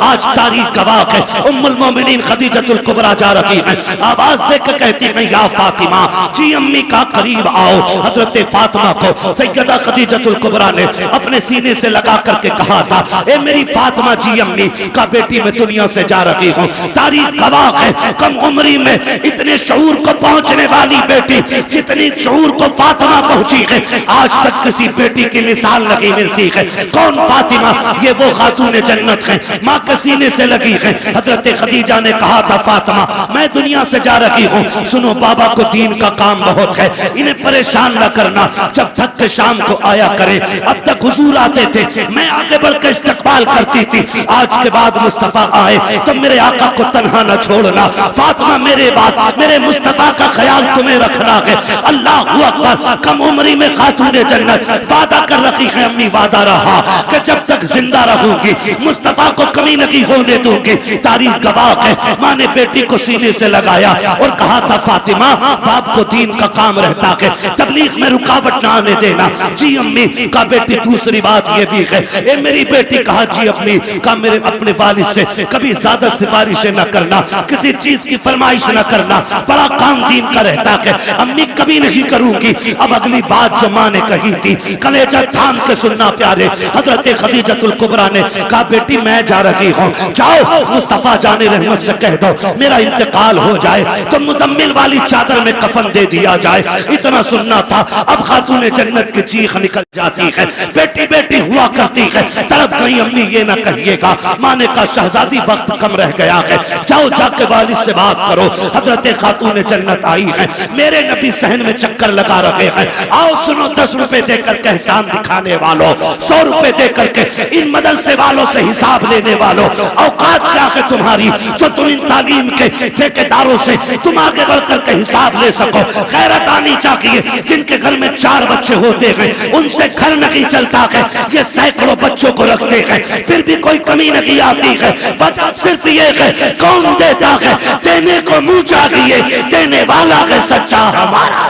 आज तारीख गवाह है। उम्मुल मोमिनीन खदीजतुल कुबरा जा रही है, आवाज देकर कहती है या फातिमा जी अम्मी का करीब आओ। हजरत फातिमा को सैयदा खदीजतुल कुबरा ने अपने सीने से लगा करके कहा था, ए मेरी फातिमा जी अम्मी का बेटी मैं दुनिया से जा रही हूँ। तारीख गवाह है, कम उम्री में इतने शऊर को पहुंचने वाली बेटी जितनी शऊर को फातिमा पहुंची है, आज तक किसी बेटी की मिसाल नहीं मिलती है। कौन फातिमा? ये वो खातून जन्नत है, माँ के सीने से लगी है। हजरत खदीजा ने कहा था, फातिमा मैं दुनिया से जा रही हूँ, सुनो बाबा को दीन का काम बहुत है, इन्हें परेशान न करना, जब थक के शाम को आया करें। अब तक हुजूर आते थे, मैं आगे बढ़ के इस्तकबाल करती थी, आज के बाद मुस्तफा आए तो मेरे आका को तन्हा न छोड़ना। फातिमा मेरे बाद मेरे मुस्तफा का ख्याल तुम्हें रखना है। अल्लाह अकबर। कम उम्री में खातून जन्नत वादा कर रखी है, अम्मी वादा रहा कि जब तक जिंदा रहूंगी मुस्तफा को कमी नहीं होने दूंगी। तारीख गवाह है, माँ ने बेटी को सीने से लगाया और कहा था, फातिमा बाप को दीन का काम रहता है, तबलीग में रुकावट ना आने देना। जी अम्मी का बेटी। दूसरी बात ये भी है, ए मेरी बेटी कहा, जी अम्मी का मेरे अपने वालिद से कभी ज्यादा सिफारिशें न करना, किसी चीज की फरमाइश न करना, बड़ा काम दीन का रहता है। अम्मी कभी नहीं करूंगी। अब अगली बात जो माँ ने कही थी, कलेजा थाम के सुनना प्यारे। हजरत खदीजतुल कुबरा ने कहा, बेटी मैं जा रही हूँ, जाओ मुस्तफा जाने रहमत से कह दो मेरा इंतकाल हो जाए तो मुजम्मिल वाली चादर में कफन दे दिया जाए। इतना सुनना था। अब खातून जन्नत की चीख निकल जाती है, बेटी बेटी हुआ करती है, तड़प गई अम्मी ये ना कहिएगा। माँ ने कहा, शहजादी वक्त कम रह गया है, जाओ जाके वालिद से बात करो। हजरत खातून जन्नत आई है, मेरे नबी सहन में चक्कर लगा रहे हैं, आओ सुनो 10 रुपए देकर के एहसान दिखाने वालों, 100 रुपए देकर के इन मदरसे वालों से हिसाब लेने वालों, औकात क्या है तुम्हारी जो तुम इन तालीम के ठेकेदारों से तुम आगे बढ़कर के हिसाब ले सको। गैरत आनी चाहिए। जिनके घर में 4 बच्चे होते हैं उनसे घर नहीं चलता है, ये सैकड़ों बच्चों को रखते हैं फिर भी कोई कमी नहीं आती है। वजह सिर्फ ये है, कौन देता है? देने को मुंह चाहिए, देने वाला है सच्चा हमारा।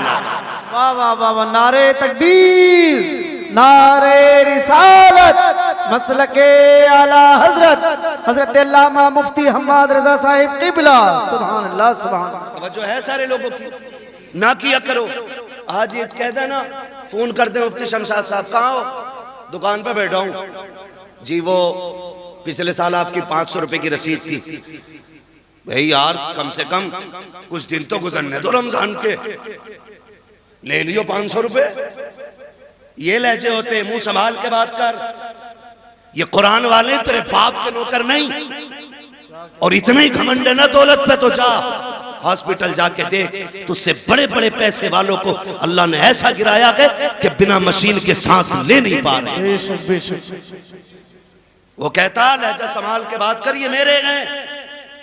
वाह वाह वाह वाह, नारे तकबीर, नारे रिसालत, मसलके आला हजरत हजरत अल्लामा मुफ्ती हम्माद रजा साहिब क़िबला। सुभान अल्लाह, सुभान अल्लाह। जो है सारे लोगों की ना किया करो। आज ये कहता है ना, फोन करते मुफ्ती शमशाद साहब, कहाँ हो? दुकान पे बैठा हूँ जी। वो पिछले साल आपकी 500 रुपए की रसीद थी। भाई यार कम से कम कुछ दिन तो गुजरने दो रमजान के, ले लियो 500 रुपए। ये लहजे होते, मुंह संभाल के बात कर। ये कुरान वाले तेरे बाप के नौकर नहीं, और इतना ही घमंड है ना दौलत पे तो जा हॉस्पिटल जाके देख, तुझसे बड़े बड़े पैसे वालों को अल्लाह ने ऐसा गिराया है कि बिना मशीन के सांस ले नहीं पा रहे। वो कहता लहजा संभाल के बात कर, ये मेरे हैं,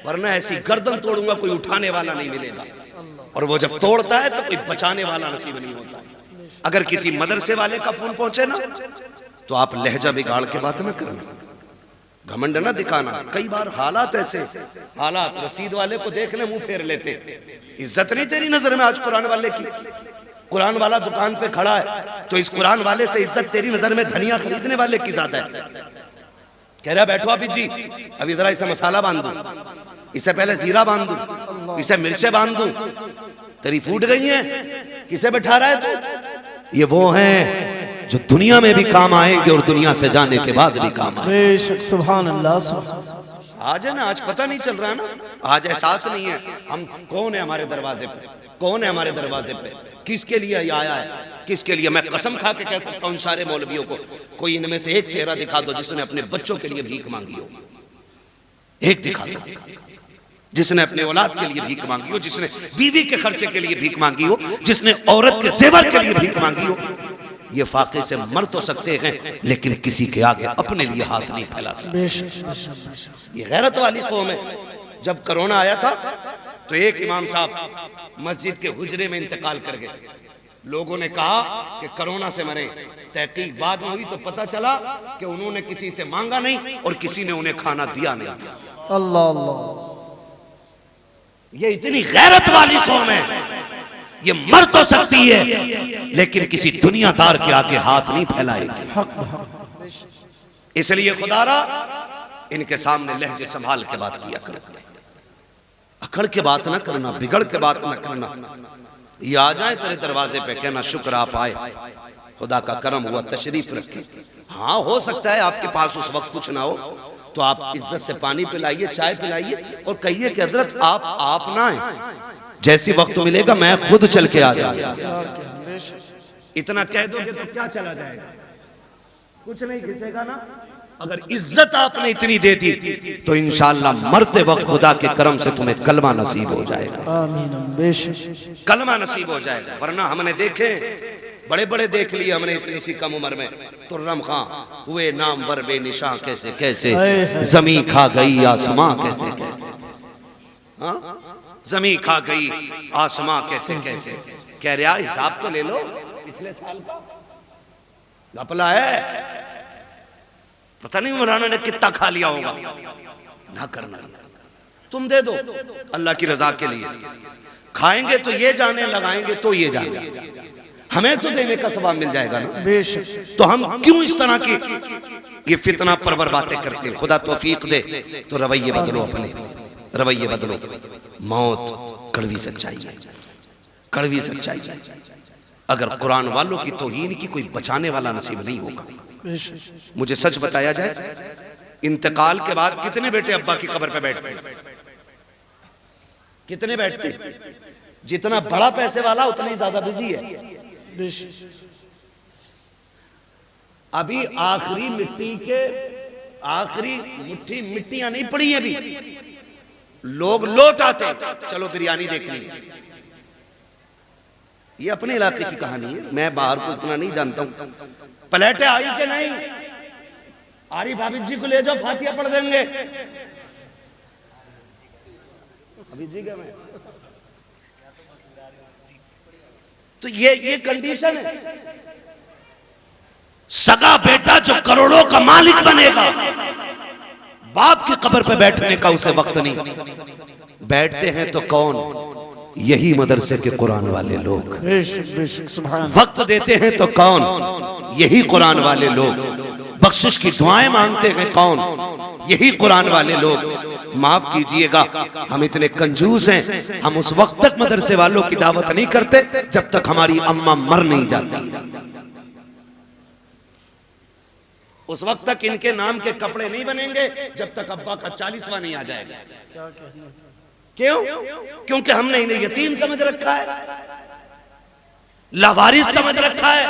वरना ऐसी गर्दन तोड़ूंगा कोई उठाने वाला नहीं मिलेगा। और वो जब तोड़ता है तो कोई बचाने वाला नसीब नहीं होता। अगर किसी मदरसे वाले का फोन पहुंचे ना, तो आप लहजा बिगाड़ के बात न करना, घमंड न दिखाना। कई बार हालात ऐसे, हालात रसीद वाले को देख ले मुंह फेर लेते। इज्जत नहीं तेरी नजर में आज कुरान वाले की? कुरान वाला दुकान पे खड़ा है तो इस कुरान वाले से इज्जत तेरी नजर में धनिया खरीदने वाले की ज्यादा है। कह रहा बैठो आप जी, अभी जरा इसे मसाला बांध दूं, इसे पहले जीरा बांध दूं, इसे मिर्चे बांध दूं। तेरी फूट गई है, किसे बैठा रहा है तू? ये वो हैं जो दुनिया में भी काम आएंगे और दुनिया से जाने के बाद भी काम आएंगे। बेशक, सुभान अल्लाह। आज है ना, आज पता नहीं चल रहा है ना, आज एहसास नहीं है हम कौन है हमारे दरवाजे पे, कौन है हमारे दरवाजे पे, किसके लिए ये आया है, किसके लिए। मैं कसम खा के कह सकता हूँ सारे मौलवियों को, कोई इनमें से एक चेहरा दिखा दो जिसने अपने बच्चों के लिए भीख मांगी हो। एक दिखा दो जिसने अपने औलाद के लिए भीख मांगी हो, जिसने बीवी के खर्चे के लिए भीख मांगी हो, जिसने औरत के जेवर के लिए भीख मांगी हो। ये फाके से मर तो सकते हैं लेकिन किसी के आगे अपने लिए हाथ नहीं फैला सकते। ये गैरत वाली कौम है। जब कोरोना आया था तो एक इमाम साहब मस्जिद के हुजरे में इंतकाल कर गए। लोगों ने कहा कि कोरोना से मरे। तहकीक बाद में हुई तो पता चला कि उन्होंने किसी से मांगा नहीं और किसी ने उन्हें खाना दिया नहीं। अल्लाह अल्लाह, ये इतनी गैरत वाली कौम है। ये मर तो सकती है लेकिन किसी दुनियादार के आगे हाथ नहीं फैलाएगी। इसलिए खुदारा इनके सामने लहजे संभाल के बात किया करो, अकड़ के बात ना करना, बिगड़ के बात ना करना। ये आ जाए तेरे दरवाजे पे, कहना शुक्र आप आए, खुदा का करम हुआ, तशरीफ रखे। हाँ हो सकता है आपके पास उस वक्त कुछ ना हो, तो आप इज्जत से पानी पिलाइए, चाय पिलाइए और कहिए कि हजरत आप ना आए, जैसी वक्त मिलेगा मैं खुद चल के आ जाऊंगा। इतना कह दोगे तो क्या चला जाएगा, कुछ नहीं घिसेगा ना। अगर इज्जत आपने इतनी दे दी तो इंशाअल्लाह मरते वक्त खुदा के करम से तुम्हें कलमा नसीब हो जाएगा। आमीन। कलमा नसीब हो जाएगा। वरना हमने देखे, बड़े बड़े देख लिए हमने इतनी सी कम उम्र में। तुर्रम खां हुए नामवर बेनिशां कैसे कैसे, जमी खा गई आसमां कैसे कैसे, हाँ जमी खा गई आसमां कैसे कैसे। कह रहा हिसाब तो ले लो पिछले साल का, घपला है, पता नहीं मौलाना ने कितना खा लिया होगा। ना करना, तुम दे दो अल्लाह की रजा के लिए। खाएंगे तो ये जाने, लगाएंगे तो ये जाने, हमें तो देने का सवाब मिल जाएगा ना। बेशक। तो हम क्यों इस तरह की ये फितना परवर बातें करते हैं। खुदा तौफीक दे तो रवैये बदलो, अपने रवैये बदलो। मौत कड़वी सच्चाई है, कड़वी सच्चाई है। अगर कुरान वालों की तौहीन की कोई बचाने वाला नसीब नहीं होगा। मुझे सच बताया जाए, इंतकाल के बाद कितने बेटे अब्बा की कब्र पे बैठते हैं? कितने बैठते? जितना बड़ा पैसे वाला उतना ही ज्यादा बिजी है। अभी आखिरी मिट्टी के आखिरी मुट्ठी मिट्टियां नहीं पड़ी है, अभी लोग लौट आते, चलो बिरयानी देख ली। ये अपने इलाके की कहानी है, मैं बाहर को इतना नहीं जानता हूं। प्लेटें आई कि नहीं? आरिफ हाफिज जी को ले जाओ, फातिहा पढ़ देंगे। अभी जी का मैं तो ये कंडीशन है। सगा बेटा जो करोड़ों का मालिक बनेगा, बाप की कब्र पे बैठने का उसे वक्त नहीं। बैठते हैं तो कौन? यही मदरसे के कुरान वाले लोग। वक्त देते हैं तो कौन? यही कुरान वाले लोग। बख्शिश की दुआएं मांगते हैं कौन? यही कुरान वाले लोग। माफ कीजिएगा, हम इतने कंजूस हैं, हम उस वक्त तक मदरसे वालों की दावत नहीं करते जब तक हमारी अम्मा मर नहीं जाती। उस वक्त तक इनके नाम के कपड़े नहीं बनेंगे जब तक अब्बा का 40वां नहीं आ जाएगा। क्यों? क्योंकि हमने इन्हें यतीम समझ रखा है, लावारिस समझ रखा है।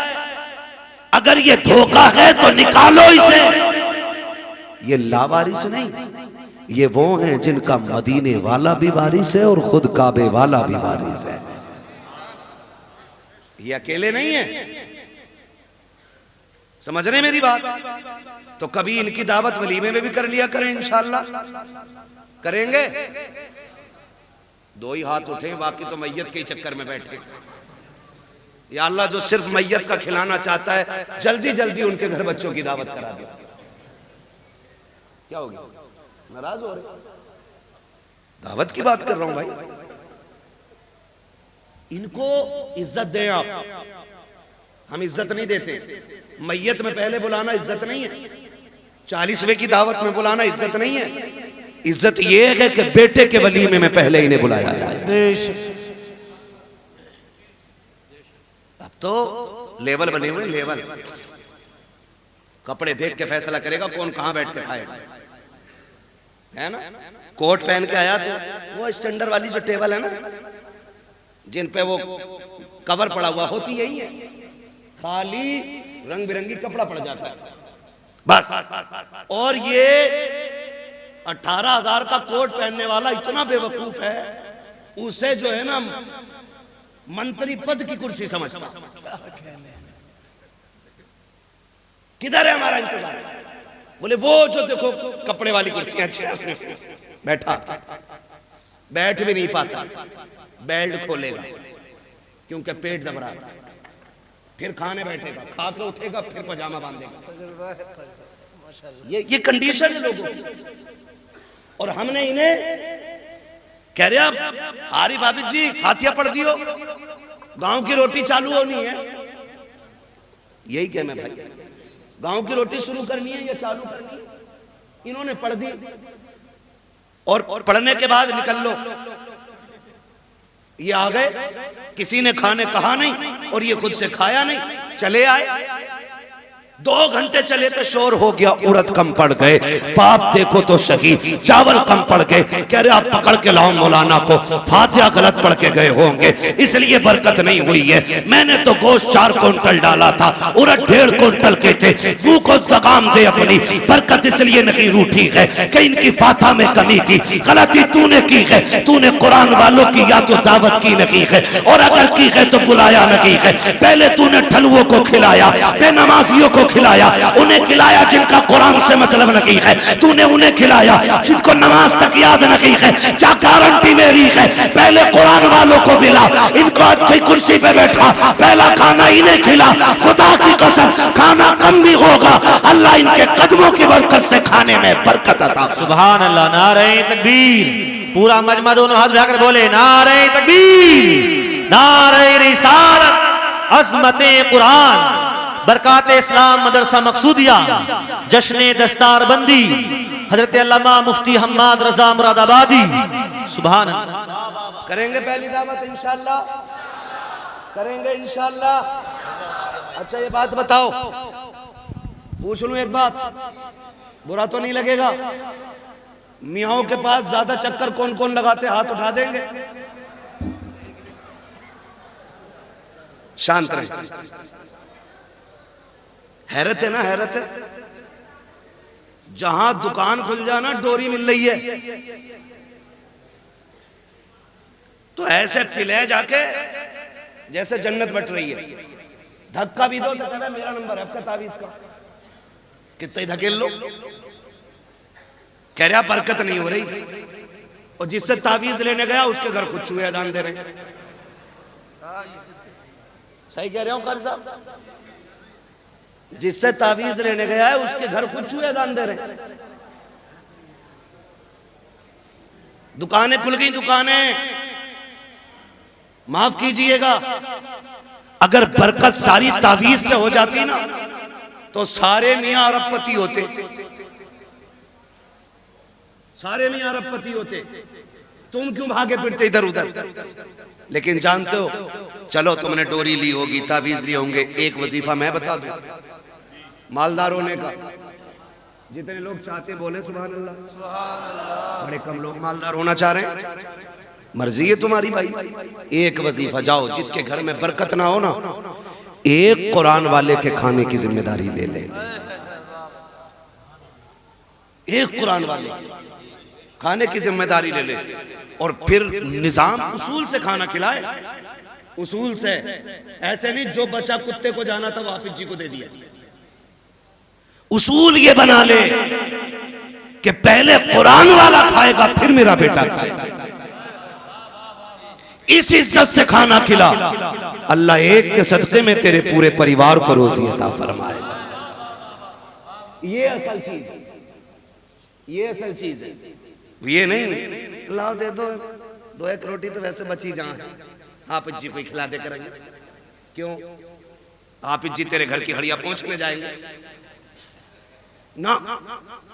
अगर ये धोखा है तो निकालो इसे। ये लावारिस नहीं, ये वो हैं जिनका मदीने वाला भी वारिस है और खुद काबे वाला भी वारिस है। ये अकेले नहीं है, समझ रहे मेरी बात? तो कभी इनकी दावत वलीमे में भी कर लिया करें, इंशाअल्लाह करेंगे। दो ही हाथ उठे, बाकी तो मैयत के चक्कर में बैठे। या अल्लाह जो सिर्फ मैयत का खिलाना चाहता है, जल्दी जल्दी उनके घर बच्चों की दावत करा दे। क्या हो गया, नाराज हो रहे? दावत की बात कर रहा हूं भाई। इनको इज्जत दें आप, हम इज्जत नहीं देते। मैयत में पहले बुलाना इज्जत नहीं है, 40वें की दावत में बुलाना इज्जत नहीं है। इज्जत ये है कि बेटे के वलीमे में पहले इन्हें बुलाया जाए। अब तो लेवल बने हुए, लेवल। कपड़े देख के फैसला करेगा कौन कहां बैठ के खाएगा, है ना? कोट पहन के आया तो वो स्टैंडर्ड वाली जो टेबल है ना, जिन पे वो कवर पड़ा हुआ होती यही है, खाली रंग बिरंगी कपड़ा पड़ जाता है बस। और ये 18,000 का कोट पहनने वाला इतना बेवकूफ है, उसे जो है ना मंत्री पद की कुर्सी समझता। किधर है हमारा इंतजार? बोले वो जो देखो कपड़े वाली कुर्सियां अच्छी, बैठा बैठ भी नहीं पाता, बेल्ट खोलेगा क्योंकि पेट दब रहा था, फिर खाने बैठेगा, खा के उठेगा, फिर पजामा बांधेगा। ये कंडीशन है लोगों की। और हमने इन्हें कह रहे आप आरिफ हाफिज जी फातिहा पढ़ दियो, गांव की रोटी चालू होनी है। यही कहना भाई, गांव की रोटी शुरू करनी है या चालू करनी है? इन्होंने पढ़ दी और पढ़ने के बाद निकल लो। ये आ गए, किसी ने खाने कहा नहीं और ये खुद से खाया नहीं, चले आए। 2 घंटे चले तो शोर हो गया, उड़द कम पड़ गए, पाप देखो तो सही, चावल कम पड़ गए। कह रहे आप पकड़ के लाओ मौलाना को, फातिहा गलत पढ़ के गए होंगे इसलिए बरकत नहीं हुई है। मैंने तो गोश्त 4 क्विंटल डाला था, उड़द 1.5 क्विंटल के थे। मुंह को लगाम दे अपनी, बरकत इसलिए नहीं रूठी है कि इनकी फातिहा में कमी थी। गलती तूने की है, तूने कुरान वालों की या तो दावत की नहीं है, और अगर की है तो बुलाया नहीं है। पहले तूने ठलुओं को खिलाया, बेनमाजियों को खिलाया, उन्हें खिलाया जिनका कुरान से मतलब नहीं है। तूने उन्हें खिलाया जिनको नमाज तक याद नहीं है। क्या गारंटी मेरी है? पहले कुरान वालों को मिला, इनको अच्छी कुर्सी पे बैठा, पहला खाना इन्हें खिला। खुदा की कसम खाना कम भी होगा, अल्लाह इनके कदमों की बरकत से खाने में बरकत अता। सुभान अल्लाह। नारे तकबीर। पूरा मजमा दोनों हाथ उठाकर बोले नारे तकबीर, नारे रिसालत, अज़मते कुरान, बरकाते इस्लाम मदरसा मकसूदिया, जश्ने दस्तार बंदी, हजरत अल्लामा मुफ्ती हम्माद रजा मुरादाबादी। सुभान अल्लाह। करेंगे पहली दावत इंशाअल्लाह, करेंगे इंशाअल्लाह। अच्छा ये बात बताओ, पूछ लूं एक बात, बुरा तो नहीं लगेगा? मियाओं के पास ज्यादा चक्कर कौन कौन लगाते, हाथ उठा देंगे? शांत रहे। हैरत है ना, हैरत है। जहां दुकान खुल जाना डोरी मिल रही है, तो ऐसे पिले जाके जैसे जन्नत बट रही है। धक्का भी दो तो कहना मेरा नंबर है आपका तावीज का, कितने धकेल लो। कह रहा बरकत नहीं हो रही, और जिससे तावीज लेने गया उसके घर खुद चूहे अजान दे रहे। सही कह रहे हो कारी साहब? जिससे तावीज लेने गया है उसके घर खुद चूहे अजान दे रहे। दुकानें खुल गई, दुकानें। माफ कीजिएगा, अगर बरकत सारी तावीज से हो जाती ना तो सारे मियां अरबपति होते, सारे मियां अरबपति होते। तुम क्यों भागे फिरते इधर उधर? लेकिन जानते हो, चलो तुमने डोरी ली होगी, तावीज लिए होंगे, एक वजीफा मैं बता दूं मालदार होने का। जितने लोग चाहते बोले सुभान अल्लाह, बड़े कम लोग मालदार होना चाह रहे हैं। मर्जी है तुम्हारी भाई। एक वजीफा जाओ, जिसके घर में बरकत ना हो ना, एक कुरान वाले के खाने की जिम्मेदारी ले ले। एक कुरान वाले खाने की जिम्मेदारी ले ले, और फिर निजाम उसूल से खाना खिलाए, उसूल से। ऐसे नहीं जो बच्चा कुत्ते को जाना था वो हाफिज जी को दे दिया। उसूल ये बना ले कि पहले कुरान वाला खाएगा फिर मेरा बेटा खाएगा। इस इज्जत से खाना खिला, अल्लाह एक के सदक़े में तेरे पूरे परिवार को रोजी अता फरमाए। ये असल चीज है, ये असल चीज है। ये नहीं लाओ दे दो 2-1 रोटी तो वैसे बची जहां हाफिज जी को खिला दे करेंगे। क्यों? हाफिज जी तेरे घर की हड़िया पहुंचने जाएंगे ना।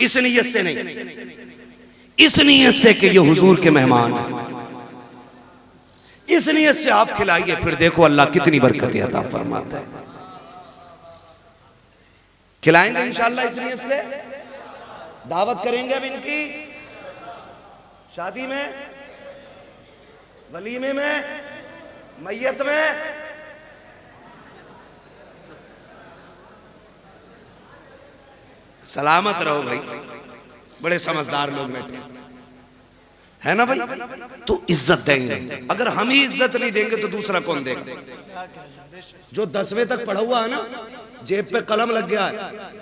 इस नियत से नहीं, इस नियत से कि ये हुजूर के मेहमान हैं, इस नियत से आप खिलाइए, फिर देखो अल्लाह कितनी बरकतें अता फरमाता है। खिलाएंगे इंशाअल्लाह इस नियत से। दावत करेंगे अब इनकी शादी में, वलीमे में, मैयत में। सलामत रहो भाई, बड़े समझदार लोग बैठे है ना भाई। तो इज्जत देंगे, अगर हम ही इज्जत नहीं देंगे तो दूसरा कौन देगा? जो 10वीं तक पढ़ा हुआ है ना, जेब पे कलम लग गया है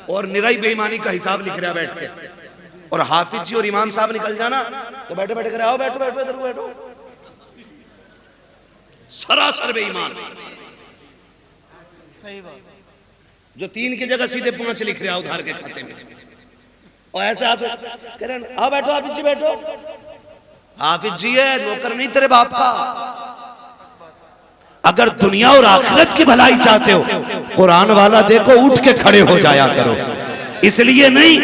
और निराई बेईमानी का हिसाब लिख रहा है बैठ के, और हाफिज जी और इमाम साहब निकल जाना तो बैठे बैठे कर आओ बैठो बैठो इधर बैठो, सरासर बेईमान। सही बात। जो 3 की जगह सीधे 5 लिख रहा है उधार के खाते में, और ऐसे कह रहे आओ बैठो हाफिज जी बैठो। हाफिज जी है, नौकर नहीं तेरे बाप का। अगर दुनिया और आखिरत की भलाई चाहते हो, कुरान वाला देखो उठ के खड़े हो जाया करो। इसलिए नहीं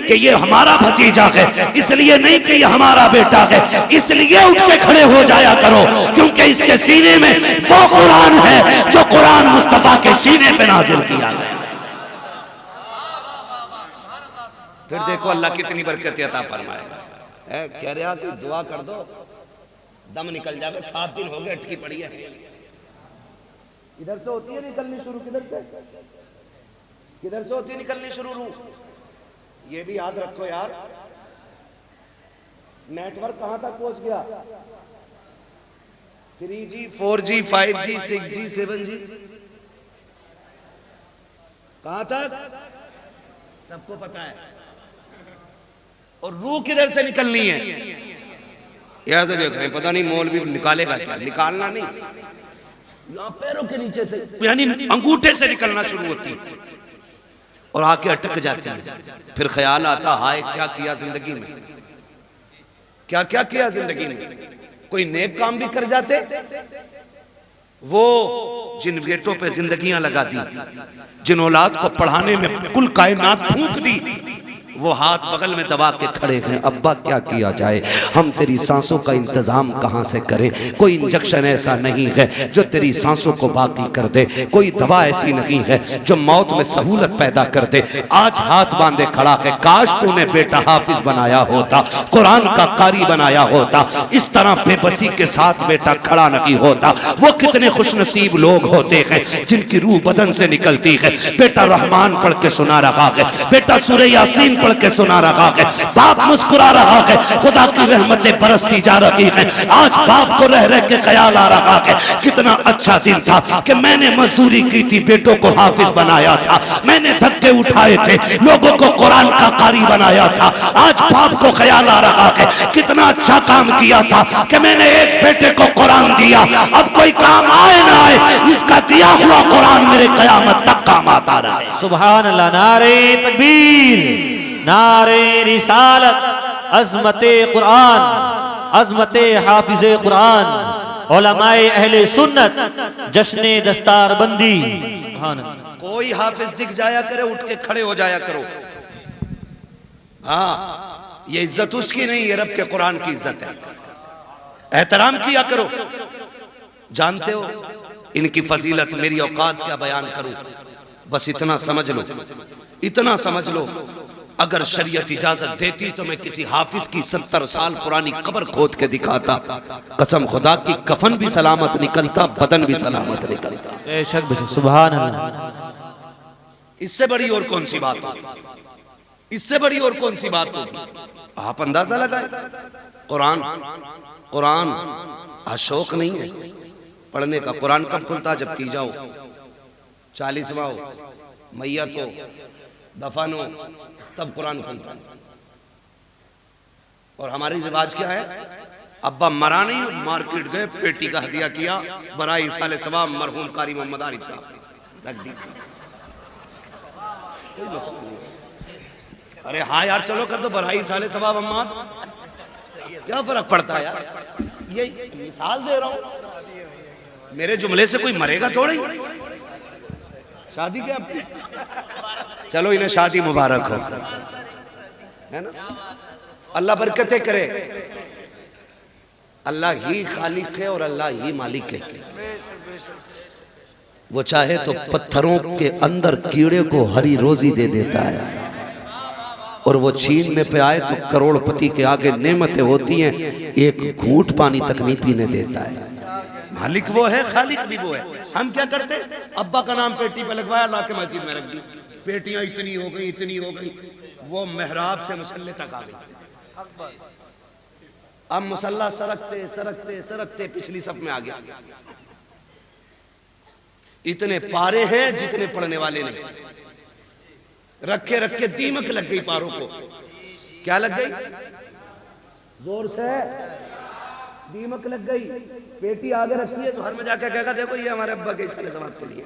कि ये हमारा भतीजा है, इसलिए नहीं कि ये हमारा बेटा है, इसलिए उठ के खड़े हो जाया करो, क्योंकि इसके सीने में वो कुरान है जो कुरान मुस्तफा के सीने पे नाजिल किया गया। फिर देखो अल्लाह कितनी बरकत अता फरमाएगा। कह रहे कि दुआ कर दो दम निकल जावे, 7 दिन हो गए अटकी पड़ी है। इधर से होती है निकलनी शुरू, किधर से होती है निकलनी शुरू रूह। ये भी याद रखो यार, नेटवर्क कहां तक पहुंच गया? 3G 4G 5G 6G 7G कहां तक सबको पता है। और रूह किधर से निकलनी है? याद देख रहे, पता नहीं मौलवी निकालेगा क्या, निकालना नहीं, यहाँ पैरों के नीचे से यानी अंगूठे से निकलना शुरू होती है और आके अटक जाती है। फिर ख्याल आता, हाय क्या किया जिंदगी में, क्या क्या किया जिंदगी में। कोई नेक काम भी कर जाते, वो जिन बेटों पे जिंदगियां लगा दी, जिन औलाद को पढ़ाने में कुल कायनात फूंक दी, वो हाथ बगल में दबा के खड़े हैं, अब्बा क्या किया जाए, हम तेरी सांसों का इंतजाम कहां से करें। कोई इंजेक्शन ऐसा नहीं है जो तेरी सांसों को बाकी कर दे, कोई दवा ऐसी नहीं है जो मौत में सहूलत पैदा कर दे। आज हाथ बांधे खड़ा है, काश तूने बेटा हाफिज बनाया होता, कुरान का कारी बनाया होता, इस तरह बेबसी के साथ बेटा खड़ा नहीं होता। वो कितने खुशनसीब लोग होते हैं जिनकी रूह बदन से निकलती है। बेटा रहमान पढ़ के सुना रहा है, बेटा सूरह यासीन पढ़ के सुना रहा है, बाप मुस्कुरा रहा है, खुदा की रहमतें बरसती जा रही हैं। आज बाप को रह रह के ख्याल आ रहा है, कितना अच्छा दिन था कि मैंने मजदूरी की थी, बेटों को हाफिज बनाया था, मैंने धक्के उठाए थे, लोगों को कुरान का कारी बनाया था। आज बाप को ख्याल आ रहा है, कितना अच्छा काम किया था कि मैंने एक बेटे को कुरान दिया। अब कोई काम आए ना आए, इसका दिया हुआ कुरान मेरे कयामत तक काम आता रहे। सुभान अल्लाह। नारे तकबीर, नारे रिसालत, अज़मते कुरान, अज़मते हाफिज़े कुरान, उलमाए अहले सुन्नत, जश्ने दस्तार बंदी। कोई हाफिज दिख जाया करे, उठ के खड़े हो जाया करो। हाँ, ये इज्जत उसकी नहीं, ये रब के कुरान की इज्जत है, एहतराम किया करो। जानते हो इनकी फजीलत, मेरी औकात क्या बयान करूं, बस इतना समझ लो, इतना समझ लो, अगर शरीयत इजाजत देती तो मैं किसी हाफिज की 70 साल पुरानी कब्र खोद के दिखाता। कसम खुदा की, कफन भी सलामत निकलता, बदन भी सलामत निकलता। बेशक सुभान अल्लाह। इससे बड़ी और कौन सी बात होगी, इससे बड़ी और कौन सी बात होगी। आप अंदाजा लगाए, कुरान कुरान शौक नहीं है पढ़ने का। कुरान कब खुलता? जब तीजा हो, 40वां हो, मैयत हो, दफन हो, तब कुरान खुलता। और हमारी रिवाज क्या है, अब्बा मरा नहीं, मार्केट गए, पेटी का हदिया किया, बराई साले सवाब मरहूम कारी मोहम्मद आरिफ साहब रख दी। कोई मसला नहीं। अरे हाँ यार, चलो कर दो बराई साले सवाब अम्मा, क्या फर्क पड़ता है यार। ये मिसाल दे रहा हूं, मेरे जुमले से कोई मरेगा थोड़ा ही। शादी क्या, चलो इन्हें शादी मुबारक हो, है ना। अल्लाह बरकतें करे, अल्लाह ही खालिक है और अल्लाह ही मालिक है। वो चाहे तो पत्थरों के अंदर कीड़े को हरी रोजी दे देता है, और वो छीनने पे आए तो करोड़पति के आगे नेमतें होती हैं, एक घूंट पानी तक नहीं पीने देता है। मालिक वो है, खालिक भी वो है। हम क्या करते, अब्बा का नाम पेटी पे लगवाया, ला के मस्जिद में रख दी, पेटियां इतनी हो गई, इतनी हो गई, वो मेहराब से मुसल्ले तक आ गई। अब मुसल्ला सरकते सरकते सरकते पिछली सफ में आ गया। इतने पारे हैं जितने पढ़ने वाले नहीं, रखे रखे दीमक लग गई पारों को। क्या लग गई? जोर से दीमक लग गई। पेटी आगे रखी है तो हर में जाकर कहेगा देखो ये हमारे अब्बा के इसके जवाब के लिए।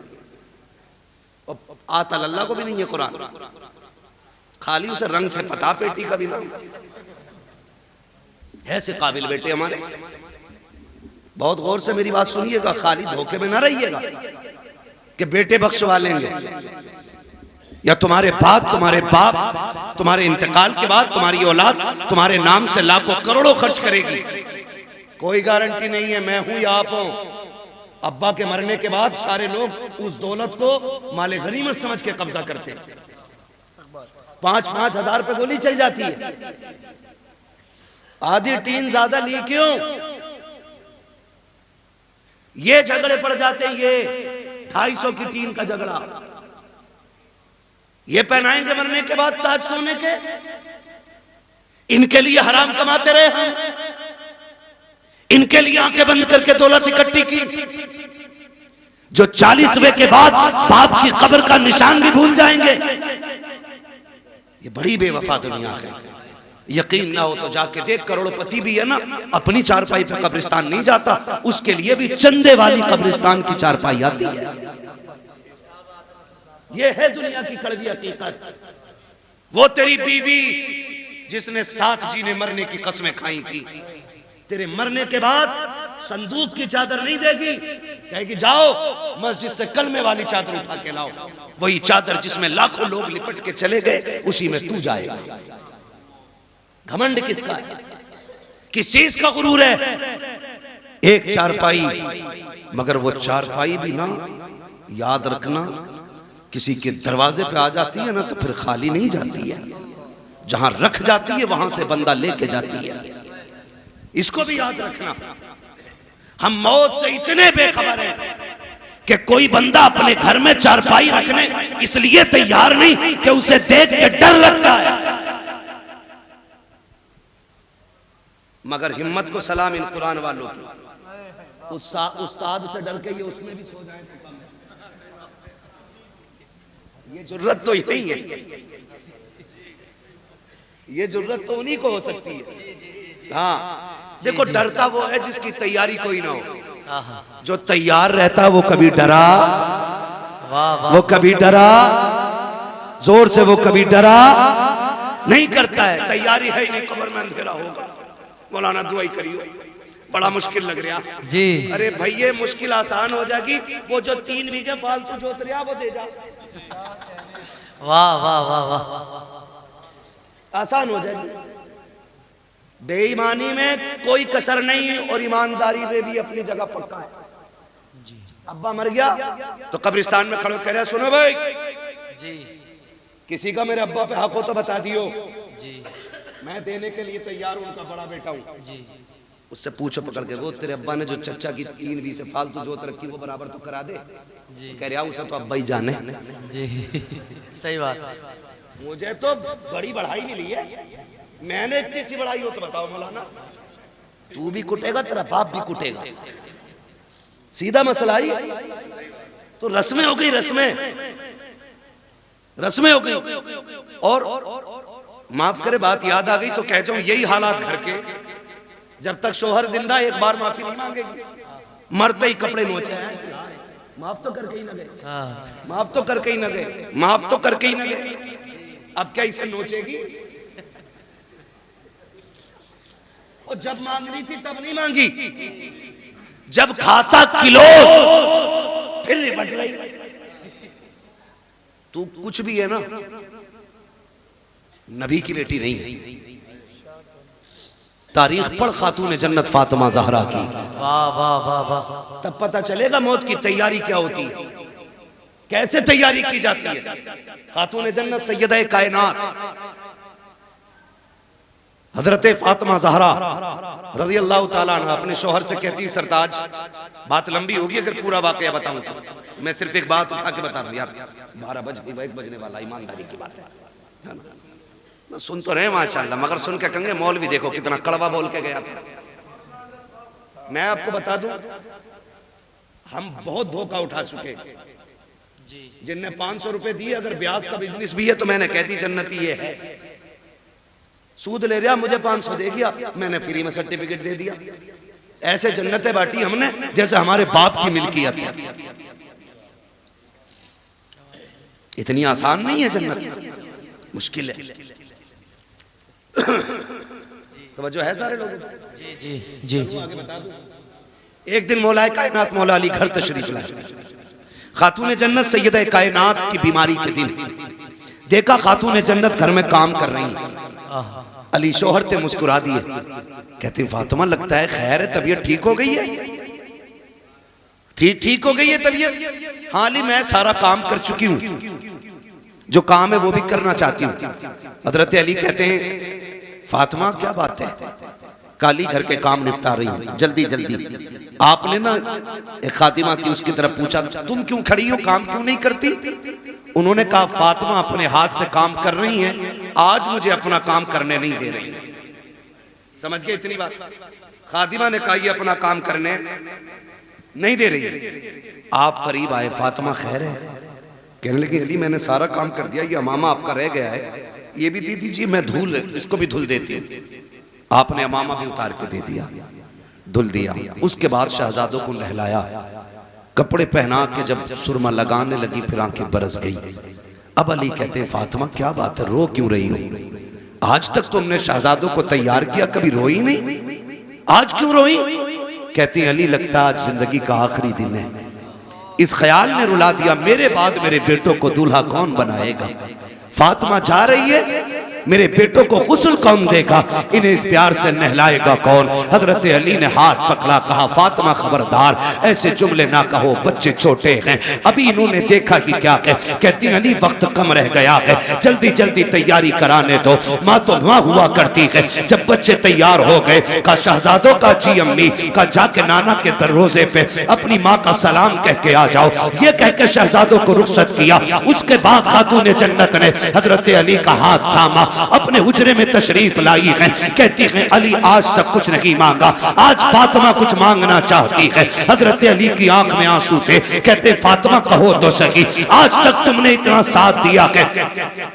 और आता अल्लाह को भी नहीं है कुरान, खाली उसे रंग से पता पेटी का भी नाम। ऐसे काबिल बेटे हमारे, बहुत गौर से मेरी बात सुनिएगा, खाली धोखे में ना रहिएगा कि बेटे बख्शवा लेंगे। या तुम्हारे बाद तुम्हारे बाप तुम्हारे इंतकाल के बाद तुम्हारी औलाद तुम्हारे नाम से लाखों करोड़ों खर्च करेगी। कोई गारंटी नहीं है मैं हूं या आप हो। अब्बा के मरने के बाद सारे लोग उस दौलत को माले गनीमत समझ के कब्जा करते। 5-5 हजार रुपए गोली चल जाती है। आधी टीन ज्यादा ली क्यों? ये झगड़े पड़ जाते हैं। ये 250 की टीन का झगड़ा, ये पहनाएंगे मरने के बाद ताज सोने के। इनके लिए हराम कमाते रहे हम, इनके लिए आंखें बंद करके दौलत इकट्ठी की। जो 40वें के बाद बाप की कब्र का निशान भी भूल जाएंगे। ये बड़ी बेवफा दुनिया है। यकीन ना हो तो जाके देख, करोड़पति भी है ना अपनी चारपाई पे कब्रिस्तान नहीं जाता, उसके लिए भी चंदे वाली कब्रिस्तान की चारपाई आती है। ये है दुनिया की कड़वी हकीकत। वो तेरी बीवी जिसने साथ जीने मरने की कस्में खाई थी, तेरे मरने के बाद संदूक की चादर नहीं देगी, कहेगी जाओ मस्जिद से कलमे वाली चादर उठा के लाओ। वही चादर जिसमें लाखों लोग लिपट के चले गए, उसी में तू जाएगा। घमंड किसका है? किस चीज का गुरूर है? एक चारपाई, मगर वो चारपाई भी ना, याद रखना, किसी के दरवाजे पे आ जाती है ना तो फिर खाली नहीं जाती है। जहां रख जाती है वहां से बंदा लेके जाती है। इसको भी याद रखना। हम मौत से इतने बेखबर हैं कि कोई बंदा अपने घर में चारपाई रखने इसलिए तैयार नहीं कि उसे देख के डर लगता है। मगर हिम्मत को सलाम इन कुरान वालों की। उस्ताद से डर के ये उसमें भी सो जाए तो कम है। ये जरूरत तो नहीं है, ये जरूरत तो उन्हीं को हो सकती है। हाँ देखो, डरता वो है जिसकी तैयारी कोई ना हो। जो तैयार रहता वो कभी डरा, वो कभी डरा, जोर से वो कभी डरा नहीं करता है। तैयारी है ही नहीं, कब्र में अंधेरा होगा। मौलाना दुआई करियो, बड़ा मुश्किल लग रहा जी। अरे भाई ये मुश्किल आसान हो जाएगी। वो जो 3 बीघे फालतू जोत रहा वो दे जा। वाह वाह वाह वाह, आसान हो जाएगी। बेईमानी में कोई कसर नहीं और ईमानदारी में भी अपनी जगह पक्का है। अब्बा मर गया तो कब्रिस्तान में खड़े कह रहे सुनो भाई जी, किसी का मेरे अब्बा पे हक हो तो बता दियो जी, मैं देने के लिए तैयार हूं, उनका बड़ा बेटा हूं जी। उससे पूछो पकड़ के, वो तेरे अब्बा ने जो चच्चा की 3 बीघे फालतू जोत रखी वो बराबर तो करा दे जी। कह रहा उसे तो अब्बा ही जाने जी। सही बात। मुझे तो बड़ी बढ़ाई मिली है, मैंने इतनी सी बढ़ाई हो तो बताओ मौलाना। तू भी कुटेगा, तेरा बाप भी कुटेगा, सीधा मसला ही। तो रस्में हो गई, रस्में हो गई। और माफ करे बात याद आ गई तो कह जाऊं, यही हालात घर के। जब तक शोहर जिंदा एक बार माफी नहीं मांगेगी, मरते ही कपड़े नोचे हैं। माफ तो करके ही न गए, माफ तो करके ही न गए, माफ तो करके ही न गए। अब क्या इसे नोचेगी? और जब मांगनी थी तब नहीं मांगी, जब खाता किलो फिर निपट रही। तू कुछ भी है ना, नबी की बेटी नहीं है। तारीख पढ़ खातून जन्नत फातिमा ज़हरा की। वाह वाह वाह वाह। तब पता चलेगा मौत की तैयारी क्या होती है, कैसे तैयारी की जाती है। खातून जन्नत सैयदा कायनात हजरत फातिमा ज़हरा रज़ी अल्लाह ताला अन्हा अपने शौहर से कहती, सरताज बात लंबी होगी अगर पूरा वाकया बताऊं तो, मैं सिर्फ एक बात उठा के बता रहा हूं यार। 12 बज गई, 1 बजने वाला, ईमानदारी की बात है ना। सुन तो रहे माशाल्लाह, मगर सुन के कहेंगे मौलवी देखो कितना कड़वा बोल के गया था। मैं आपको बता दूं, हम बहुत धोखा उठा चुके। जिनने 500 रुपए दिए, अगर ब्याज का बिजनेस भी है तो मैंने कह दी जन्नती ये है। सूद ले रहा, मुझे 500 दे दिया, मैंने फ्री में सर्टिफिकेट दे दिया। ऐसे जन्नतें बांटी हमने जैसे हमारे बाप की मिल्कियत है। इतनी आसान नहीं है जन्नत, मुश्किल है। तवज्जो है सारे लोगों? जी जी जी। आगे बता दूं, एक दिन मौलाए कायनात मौला अली घर तशरीफ लाए। खातून जन्नत सैयदा कायनात की बीमारी के दिन देखा खातून जन्नत घर में काम कर रही हैं। अली शोहर ते मुस्कुरा दिए, कहती फातिमा लगता है खैर है, तबीयत ठीक हो गई है? ठीक हो गई है तबीयत? हाँ अली मैं सारा काम कर चुकी हूं, जो काम है वो भी करना चाहती हूँ। हजरत अली कहते हैं फातिमा क्या बात है, काली घर के काम निपटा रही हूँ जल्दी जल्दी। आपने ना एक खातिमा थी उसकी तरफ पूछा तुम क्यों खड़ी हो, काम क्यों नहीं करती? उन्होंने कहा फातिमा अपने हाथ से काम कर रही हैं, आज मुझे अपना काम करने नहीं दे रही। समझ गए इतनी बात? खातिमा ने कहा ये अपना काम करने नहीं दे रही। आप करीब आए, फातिमा खैर है? कहने लगे अली मैंने सारा काम कर दिया, ये अमामा आपका रह गया है, ये भी दे दीजिए, मैं धूल इसको भी धुल देती हूँ। आपने अमामा भी उतार के दे दिया, धुल दिया। उसके बाद शहजादों को नहलाया, कपड़े पहना के जब सुरमा लगाने लगी फिर आंखें बरस गई। अब अली कहते हैं फातिमा क्या बात है, रो क्यों रही हो? आज तक तुमने शहजादों को तैयार किया, कभी रोई नहीं, आज क्यों रोई? कहती हैं अली लगता आज जिंदगी का आखिरी दिन है, इस ख्याल ने रुला दिया मेरे बाद मेरे बेटों को दूल्हा कौन बनाएगा। फातिमा जा रही है, मेरे बेटों को गुस्ल कौन देगा, इन्हें इस प्यार से नहलाएगा कौन? हजरत अली ने हाथ पकड़ा, कहा फातिमा खबरदार ऐसे जुमले ना कहो, बच्चे छोटे हैं, अभी इन्होंने देखा कि क्या है। कहती अली वक्त कम रह गया है, जल्दी जल्दी तैयारी कराने दो। माँ तो वहां हुआ करती है, जब बच्चे तैयार हो गए का शहजादों का जी अम्मी का जाके नाना के दरवाजे पे अपनी माँ का सलाम कह के आ जाओ, ये कह के शहजादों को रुखसत किया। उसके बाद खातून जन्नत ने हजरत अली का हाथ थामा, अपने हुजरे में तशरीफ लाई है। कहती है अली आज तक कुछ नहीं मांगा, आज फातिमा कुछ मांगना चाहती है। हजरत अली की आंख में आंसू थे, कहते फातिमा कहो तो सही, आज तक तुमने इतना साथ दिया है,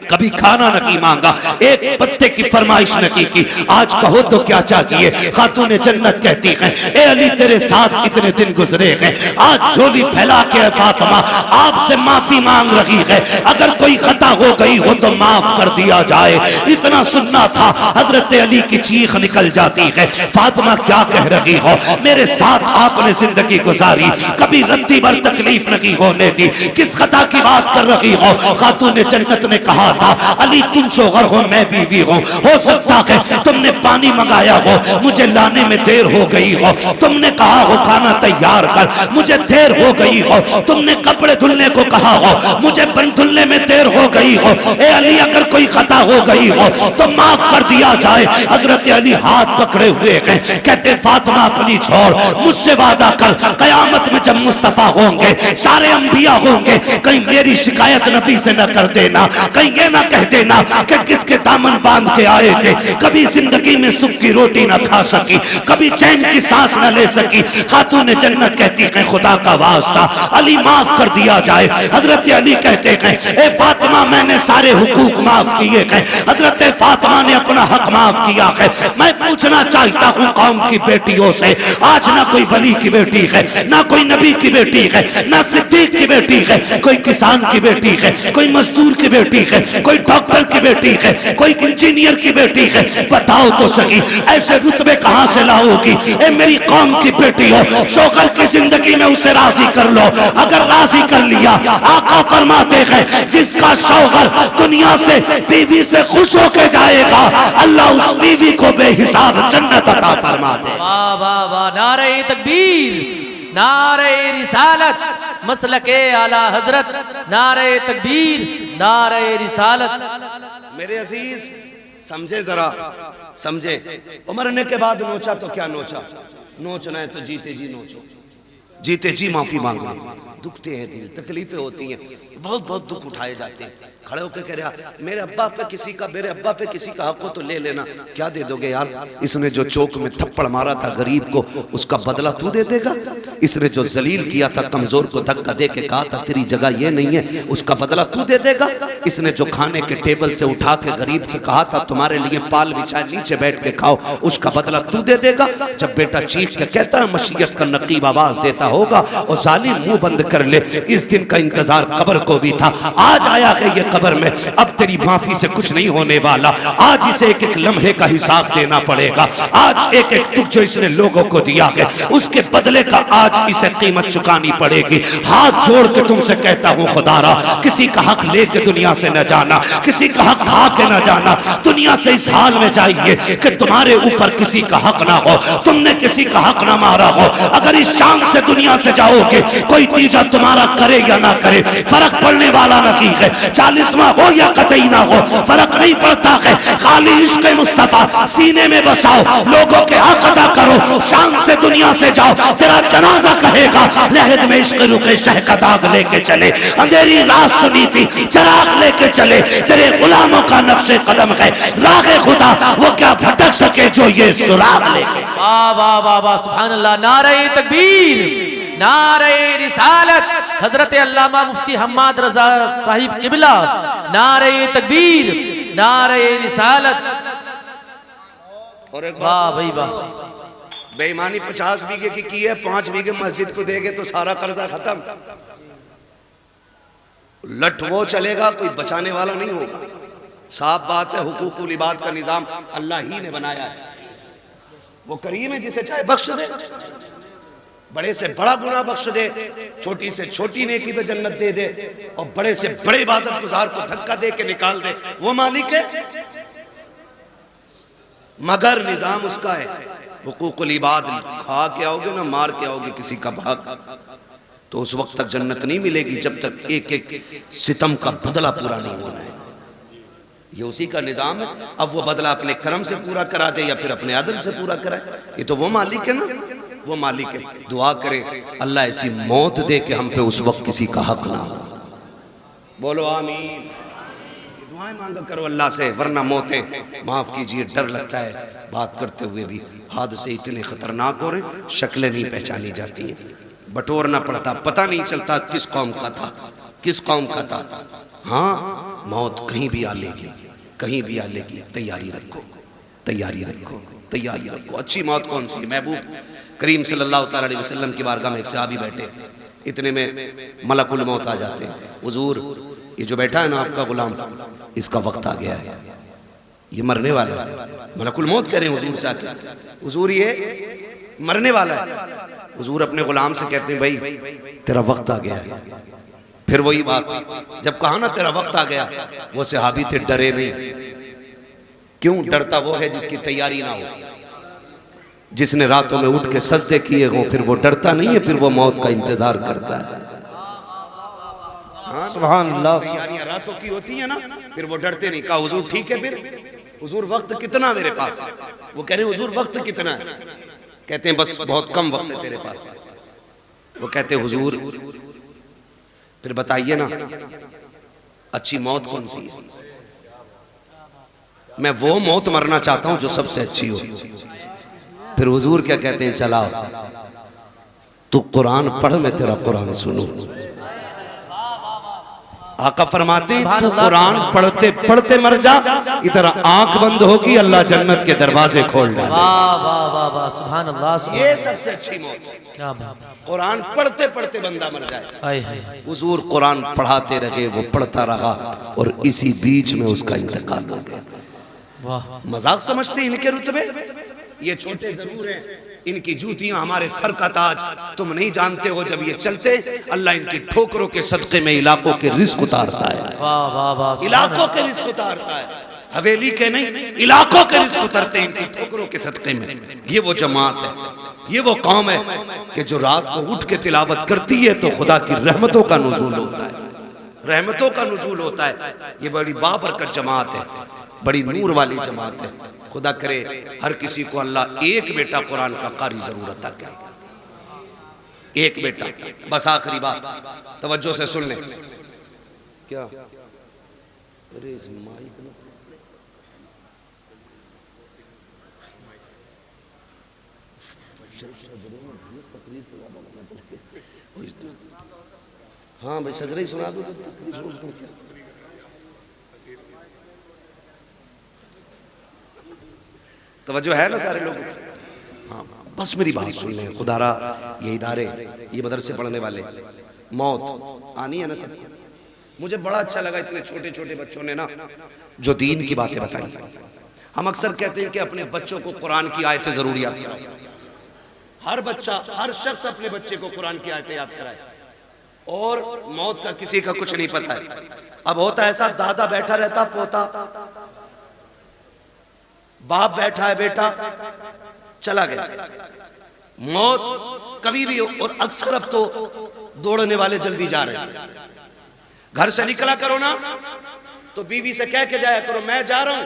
कभी खाना नहीं मांगा, एक पत्ते की फरमाइश नहीं की, आज कहो तो क्या चाहिए? खातून जन्नत कहती है ए अली तेरे साथ इतने दिन गुजरे हैं, आज झोली फैला के फातिमा आपसे माफी मांग रही है, अगर कोई खता हो गई हो तो माफ कर दिया जाए। इतना सुनना था, हजरत अली की चीख निकल जाती है, फातिमा क्या कह रही हो, मेरे साथ आपने जिंदगी गुजारी, कभी रत्ती भर तकलीफ नहीं होने दी, किस खता की बात कर रही हो? खातून जन्नत ने कहा था अली तुम शोहर हो मैं बीवी हूँ, हो सकता है तुमने पानी मंगाया हो, मुझे लाने में देर हो गई हो, तुमने कहा हो खाना तैयार कर, मुझे देर हो गई हो, तुमने कपड़े धुलने को कहा हो, मुझे बन धुलने में देर हो गई हो, ए अली अगर कोई खता हो गई हो तो माफ कर दिया जाए। हजरत अली हाथ पकड़े हुए हैं, कहते फातिमा अपनी छोड़, मुझसे वादा कर कयामत में जब मुस्तफा होंगे, सारे अंबिया होंगे, कहीं मेरी शिकायत नबी से न कर देना, कहीं ये ना कह देना कि किसके दामन बांध के आए थे, कभी जिंदगी में सुख की रोटी न खा सकी, कभी चैन की सांस न ले सकी। खातून जन्नत कहती है खुदा का वास्ता अली माफ कर दिया जाए। हजरत अली कहते हैं ए फातिमा मैंने सारे हुकूक माफ किए हैं, हजरत फातिमा ने अपना हक माफ किया है। मैं पूछना चाहता हूँ कौम की बेटियों से, आज ना कोई वली की बेटी है, ना कोई नबी की बेटी है, ना सिद्दीक की बेटी है, कोई किसान की बेटी है, कोई मजदूर की बेटी है, कोई डॉक्टर की बेटी है, कोई इंजीनियर की बेटी है, बताओ तो सही ऐसे रुतबे कहाँ से लाओगी? ए मेरी कौम की बेटी हो, शोहर की जिंदगी में उसे राजी कर लो, अगर राजी कर लिया आका फरमाते हैं जिसका शौहर दुनिया से बीवी से खुश होके जाएगा, अल्लाह उस बीवी को बेहिसाब जन्नत अता फरमा दे। वाह वाह वाह, नारे तकबीर, नारे रिसालत, मसलके आला हजरत, नारे तकबीर, नारे रिसालत। मेरे अजीज समझे जरा, समझे, मरने के बाद नोचा तो क्या नोचा, नोचना है तो जीते जी नोचो, जीते जी माफी मांगो। दुखते हैं दिल, तकलीफें होती हैं, बहुत बहुत दुख उठाए जाते हैं। खड़े होकर कह रहा मेरे अब्बा पे किसी का हक हो तो ले लेना, क्या दे दोगे यार? इसने जो चौक में थप्पड़ मारा था गरीब को, उसका बदला तू दे देगा? इसने जो जलील किया था, कमजोर को धक्का दे के कहा था तेरी जगह ये नहीं है, उसका बदला तू दे देगा? इसने जो खाने के टेबल से उठा के गरीब से कहा था तुम्हारे लिए पाल बिछाए नीचे बैठ के खाओ, उसका बदला तू दे देगा? जब बेटा चीख के कहता है मशीयत का नकीब आवाज देता होगा और जालिम मुंह बंद कर ले, इस दिन का इंतजार कब्र को भी था, आज आया है ये कब्र में, अब तेरी माफी से कुछ नहीं होने वाला, आज इसे एक एक लम्हे का हिसाब देना पड़ेगा, आज एक एक दुख जो इसने लोगों को दिया है उसके बदले का आज इसे कीमत चुकानी पड़ेगी। हाथ जोड़ के तुमसे कहता हूँ खुदारा, किसी का हक लेके दुनिया से न जाना, किसी का हक खा के न जाना। दुनिया से इस हाल में जाइए कि तुम्हारे ऊपर किसी का हक ना हो, तुमने किसी का हक ना मारा हो। अगर इस शान से दुनिया से जाओगे, कोई तीजा तुम्हारा करे या ना करे फर्क पड़ने वाला नहीं है। 40वां हो या कतई ना हो, फर्क नहीं पड़ता है। खाली इश्क मुस्तफा सीने में बसाओ, लोगों के हक अदा करो, शान से दुनिया से जाओ। तेरा जनाजा कहेगा लहद में इश्क रुके शह का दाग लेके चले, अंधेरी रात सुनी थी चराग लेके चले। तेरे गुलामों का नक्शे कदम है रागे खुदा, वो क्या भटक सके जो ये सुराग लेके। वाह वाह वाह वाह, सुभान अल्लाह। नारे तकबीर, नारे रिसालत, हजरत अल्लामा मुफ्ती हम्माद रजा साहिब किबला। नारे तकबीर, नारे रिसालत। और एक वाह भाई वाह। बेईमानी 50 बीघे की है, 5 बीघे मस्जिद को देंगे तो सारा कर्जा खत्म। लठ वो चलेगा, कोई बचाने वाला नहीं होगा। साफ बात है, हुकूकुल इबाद का निजाम अल्लाह ही ने बनाया है। वो करीम है, जिसे चाहे बख्श दे, बड़े से बड़ा गुनाह बख्श दे, छोटी से छोटी नेकी पे जन्नत दे दे, और बड़े से बड़े इबादत गुजार को धक्का दे के निकाल दे। वो मालिक है, मगर निजाम उसका है। हुकूकुल इबाद खा के आओगे ना मार के आओगे किसी का भाग, तो उस वक्त तक जन्नत नहीं मिलेगी जब तक एक एक सितम का बदला पूरा नहीं होना है। ये उसी का निजाम है। अब वो बदला अपने कर्म से पूरा करा दे या फिर अपने अदल से पूरा कराए, ये तो वो मालिक है ना, वो मालिक है। दुआ करें अल्लाह ऐसी मौत दे कि हम पे उस वक्त किसी का हक ना हो। बोलो आमीन। दुआएं मांगा करो अल्लाह से, वरना मौतें, माफ कीजिए, डर लगता है बात करते हुए भी। हादसे इतने खतरनाक हो रहे, शक्लें नहीं पहचानी जाती हैं, बटोरना पड़ता, पता नहीं चलता किस कौम का था, किस कौम का था। हाँ, मौत कहीं भी आ लेगी, कहीं भी आ लेगी। तैयारी रखो, तैयारी रखो, तैयारी रखो। अच्छी मौत कौन सी? महबूब करीम सल्लल्लाहु अलैहि वसल्लम की बारगाह में एक सहाबी बैठे, इतने में मलकुल मौत आ जाते हैं। हुजूर, ये जो बैठा है ना आपका गुलाम, इसका वक्त आ गया है, ये मरने वाला है। मलकुल मौत कह रहे हैं हुजूर से आके, हुजूर ये मरने वाला है। हुजूर अपने गुलाम से कहते हैं, भाई तेरा वक्त आ गया है। फिर वही बात, जब कहा ना तेरा वक्त आ गया, वो सहाबी थे डरे नहीं। क्यों डरता? वो है जिसकी तैयारी ना हो, जिसने रातों में उठ के सजदे किए हों, फिर वो डरता नहीं है, फिर वो मौत का इंतजार करता है। सुभान अल्लाह। तैयारियां रातों की होती है ना, फिर वो डरते नहीं। कहा हुजूर ठीक है, फिर हुजूर वक्त कितना मेरे पास है? वो कह रहे हैं हुजूर वक्त कितना है? कहते हैं बस बहुत कम वक्त है तेरे पास। वो कहते हैं हुजूर फिर बताइए ना, अच्छी मौत कौन सी है? मैं वो मौत मरना चाहता हूं जो सबसे अच्छी हो। फिर हुजूर क्या कहते हैं, चलाओ तू कुरान पढ़, मैं तेरा कुरान सुनूं। आका फरमाते तू कुरान पढ़ते पढ़ते मर जा, इधर आंख बंद होगी अल्लाह जन्नत के दरवाजे खोल डाले। वाह वाह वाह वाह, सुभान अल्लाह, सुभान ये सबसे अच्छी मौत, क्या बात। कुरान पढ़ते पढ़ते बंदा मर जाए। हाय हाय। हुजूर कुरान पढ़ाते रहे, वो पढ़ता रहा, और इसी बीच में उसका इंतकाल हो गया। वाह, मजाक समझते इनके रुतबे? ये छोटे जरूर हैं, इनकी जूतियां हमारे सर का ताज। तुम नहीं जानते हो, जब ये चलते अल्लाह इनकी ठोकरों के सदके में इलाकों के रिस्क उतारता है। वाह वाह वाह, इलाकों के रिस्क उतारता है, हवेली के नहीं, इलाकों के रिस्क उतरते हैं इनकी ठोकरों के सदके में। ये वो जमात है, ये वो कौम है कि जो रात को उठ के तिलावत करती है तो खुदा की रहमतों का नुज़ूल होता है, रहमतों का नुज़ूल होता है। ये बड़ी बाबरकत जमात है, बड़ी नूर वाली जमात है। खुदा करे हर किसी को अल्लाह एक बेटा कुरान का कारी जरूर अता करे, एक बेटा। बस आखिरी बात तवज्जो से सुन लें। क्या अरे इस माइक में हाँ भाई सजरे ही सुना दो तो क्या। तवज्जो है ना सारे लोग? हाँ, बस मेरी बात सुन लें। खुदारा ये इदारे, ये मदरसे पढ़ने वाले, मौत आनी है ना सब। मुझे बड़ा अच्छा लगा इतने छोटे छोटे बच्चों ने ना जो दीन की बातें बताई। हम अक्सर कहते हैं कि अपने बच्चों को कुरान की आयतें जरूर याद कराओ। हर बच्चा, हर शख्स अपने बच्चे को कुरान की आयतें याद कराए। और मौत का किसी का कुछ नहीं पता है। अब होता है ऐसा, दादा बैठा रहता, पोता, बाप बैठा है, बेटा चला गया, मौत कभी भी। और अक्सर अब तो दौड़ने वाले जल्दी जा रहे हैं। घर से निकला करो ना तो बीवी से कह के जाया करो मैं जा रहा हूं,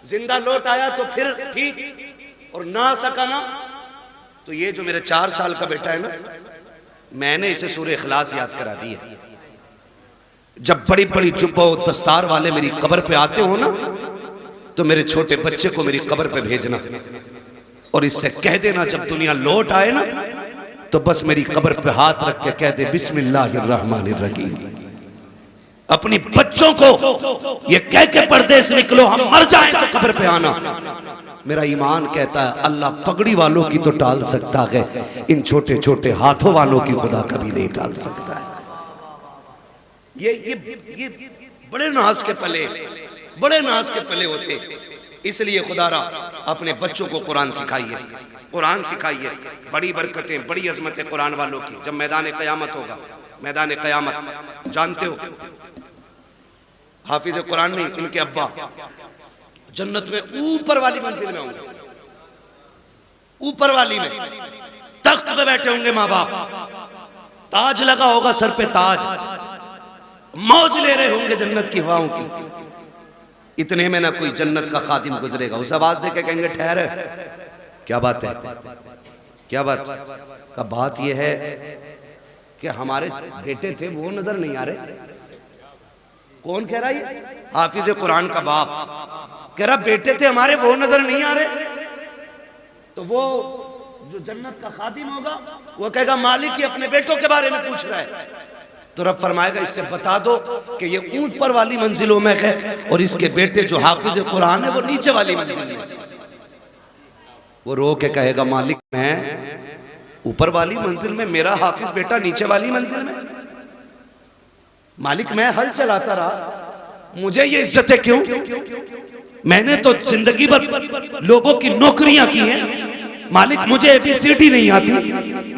जिंदा लौट आया तो फिर ठीक, और ना आ सका ना तो ये जो मेरे 4 साल का बेटा है ना, मैंने इसे सूरह इखलास याद करा दी है। जब बड़ी बड़ी जुब्बा और दस्तार वाले मेरी कब्र पे आते हो ना, तो मेरे छोटे बच्चे को मेरी कब्र पे भेजना और इससे कह देना जब दुनिया लौट आए ना तो बस मेरी कब्र पे हाथ रख के कह दे बिस्मिल्लाहिर्रहमानिर्रहीम। अपनी बच्चों को ये कह के परदेश निकलो, हम मर जाएं तो कब्र पे आना। मेरा ईमान कहता है अल्लाह पगड़ी वालों की तो टाल सकता है, इन छोटे छोटे हाथों वालों की खुदा कभी नहीं टाल सकता है। ये बड़े नाज के पले, बड़े नाज के पले होते। इसलिए खुदारा अपने बच्चों को कुरान सिखाइए, कुरान सिखाइए। बड़ी बरकतें, बड़ी अजमतें कुरान वालों की। जब मैदान क़यामत होगा, मैदान क़यामत जानते हो, हाफिज कुरान नहीं, इनके अब्बा जन्नत में ऊपर वाली मंजिल में होंगे, ऊपर वाली में तख्त पे बैठे होंगे माँ बाप, ताज लगा होगा सर पे ताज, मौज ले रहे होंगे जन्नत की हवाओं की। इतने में ना कोई जन्नत का खादिम गुजरेगा, उस आवाज दे के कहेंगे ठहरे, क्या बात है, क्या बात का बात यह है कि हमारे बेटे थे वो नजर नहीं आ रहे। कौन कह रहा है? हाफिज कुरान का बाप कह रहा बेटे थे हमारे वो नजर नहीं आ रहे। तो वो जो जन्नत का खादिम होगा वो कहेगा मालिक ही अपने बेटों के बारे में पूछ रहा है। तो रब फरमाएगा इससे बता दो कि ये ऊपर वाली मंजिलों में है और इसके बेटे जो हाफिज कुरान है वो नीचे वाली मंजिल में। वो रो के कहेगा मालिक मैं ऊपर वाली मंजिल में, मेरा हाफिज बेटा नीचे वाली मंजिल में। मालिक मैं हल चलाता रहा, मुझे ये इज्जतें क्यों? मैंने तो जिंदगी भर लोगों की नौकरियां की हैं, मालिक मुझे एबीसीडी नहीं आती,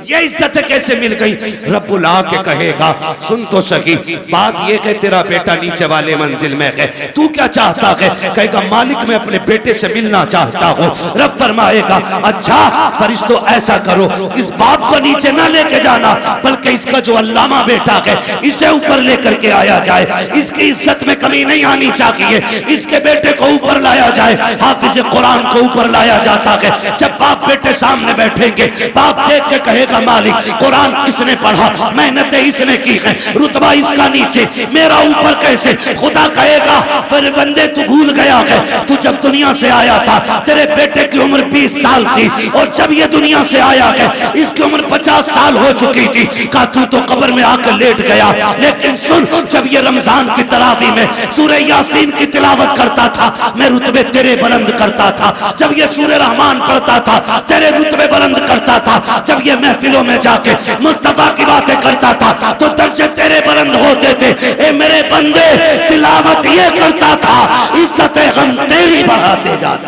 ये इज्जतें कैसे मिल गई? रब्बुल आके कहेगा सुन तो सही, बात ये कि तेरा बेटा नीचे वाले मंजिल में है, तू क्या चाहता है? कहेगा मालिक मैं अपने बेटे से मिलना चाहता हूँ। रब फरमाएगा अच्छा फरिश्तों ऐसा करो, इस बाप को नीचे ना लेके जाना, बल्कि इसका जो अल्लामा बेटा है इसे ऊपर लेकर के आया जाए, इसकी इज्जत में कमी नहीं आनी चाहिए, इसके बेटे को ऊपर लाया जाए। हाफिज कुरान को ऊपर लाया जाता है। जब बाप बेटे सामने बैठेंगे, बाप देख के कहेगा मालिक कुरान इसने पढ़ा, मेहनतें इसने की है, रुतबा इसका नीचे, मेरा ऊपर कैसे? खुदा कहेगा फिर बंदे तू भूल गया है, तू जब दुनिया से आया था तेरे बेटे की उम्र 20 साल थी और जब ये दुनिया से आया है इसकी उम्र 50 साल हो चुकी थी। कहा तू तो कब्र में आकर लेट गया, लेकिन सुन जब ये रमजान की तरावी में सूरह यासीन की तिलावत करता था मैं रुतबे तेरे बुलंद करता था, जब ये सूरह रहमान पढ़ता था तेरे रुतबे बुलंद करता था, जब ये महफिलों में जाके मुस्तफा की बातें करता था तो दर्जे तेरे बुलंद होते थे। ए मेरे बंदे तिलावत ये करता था, इज्जत हम तेरी बढ़ाते जाते।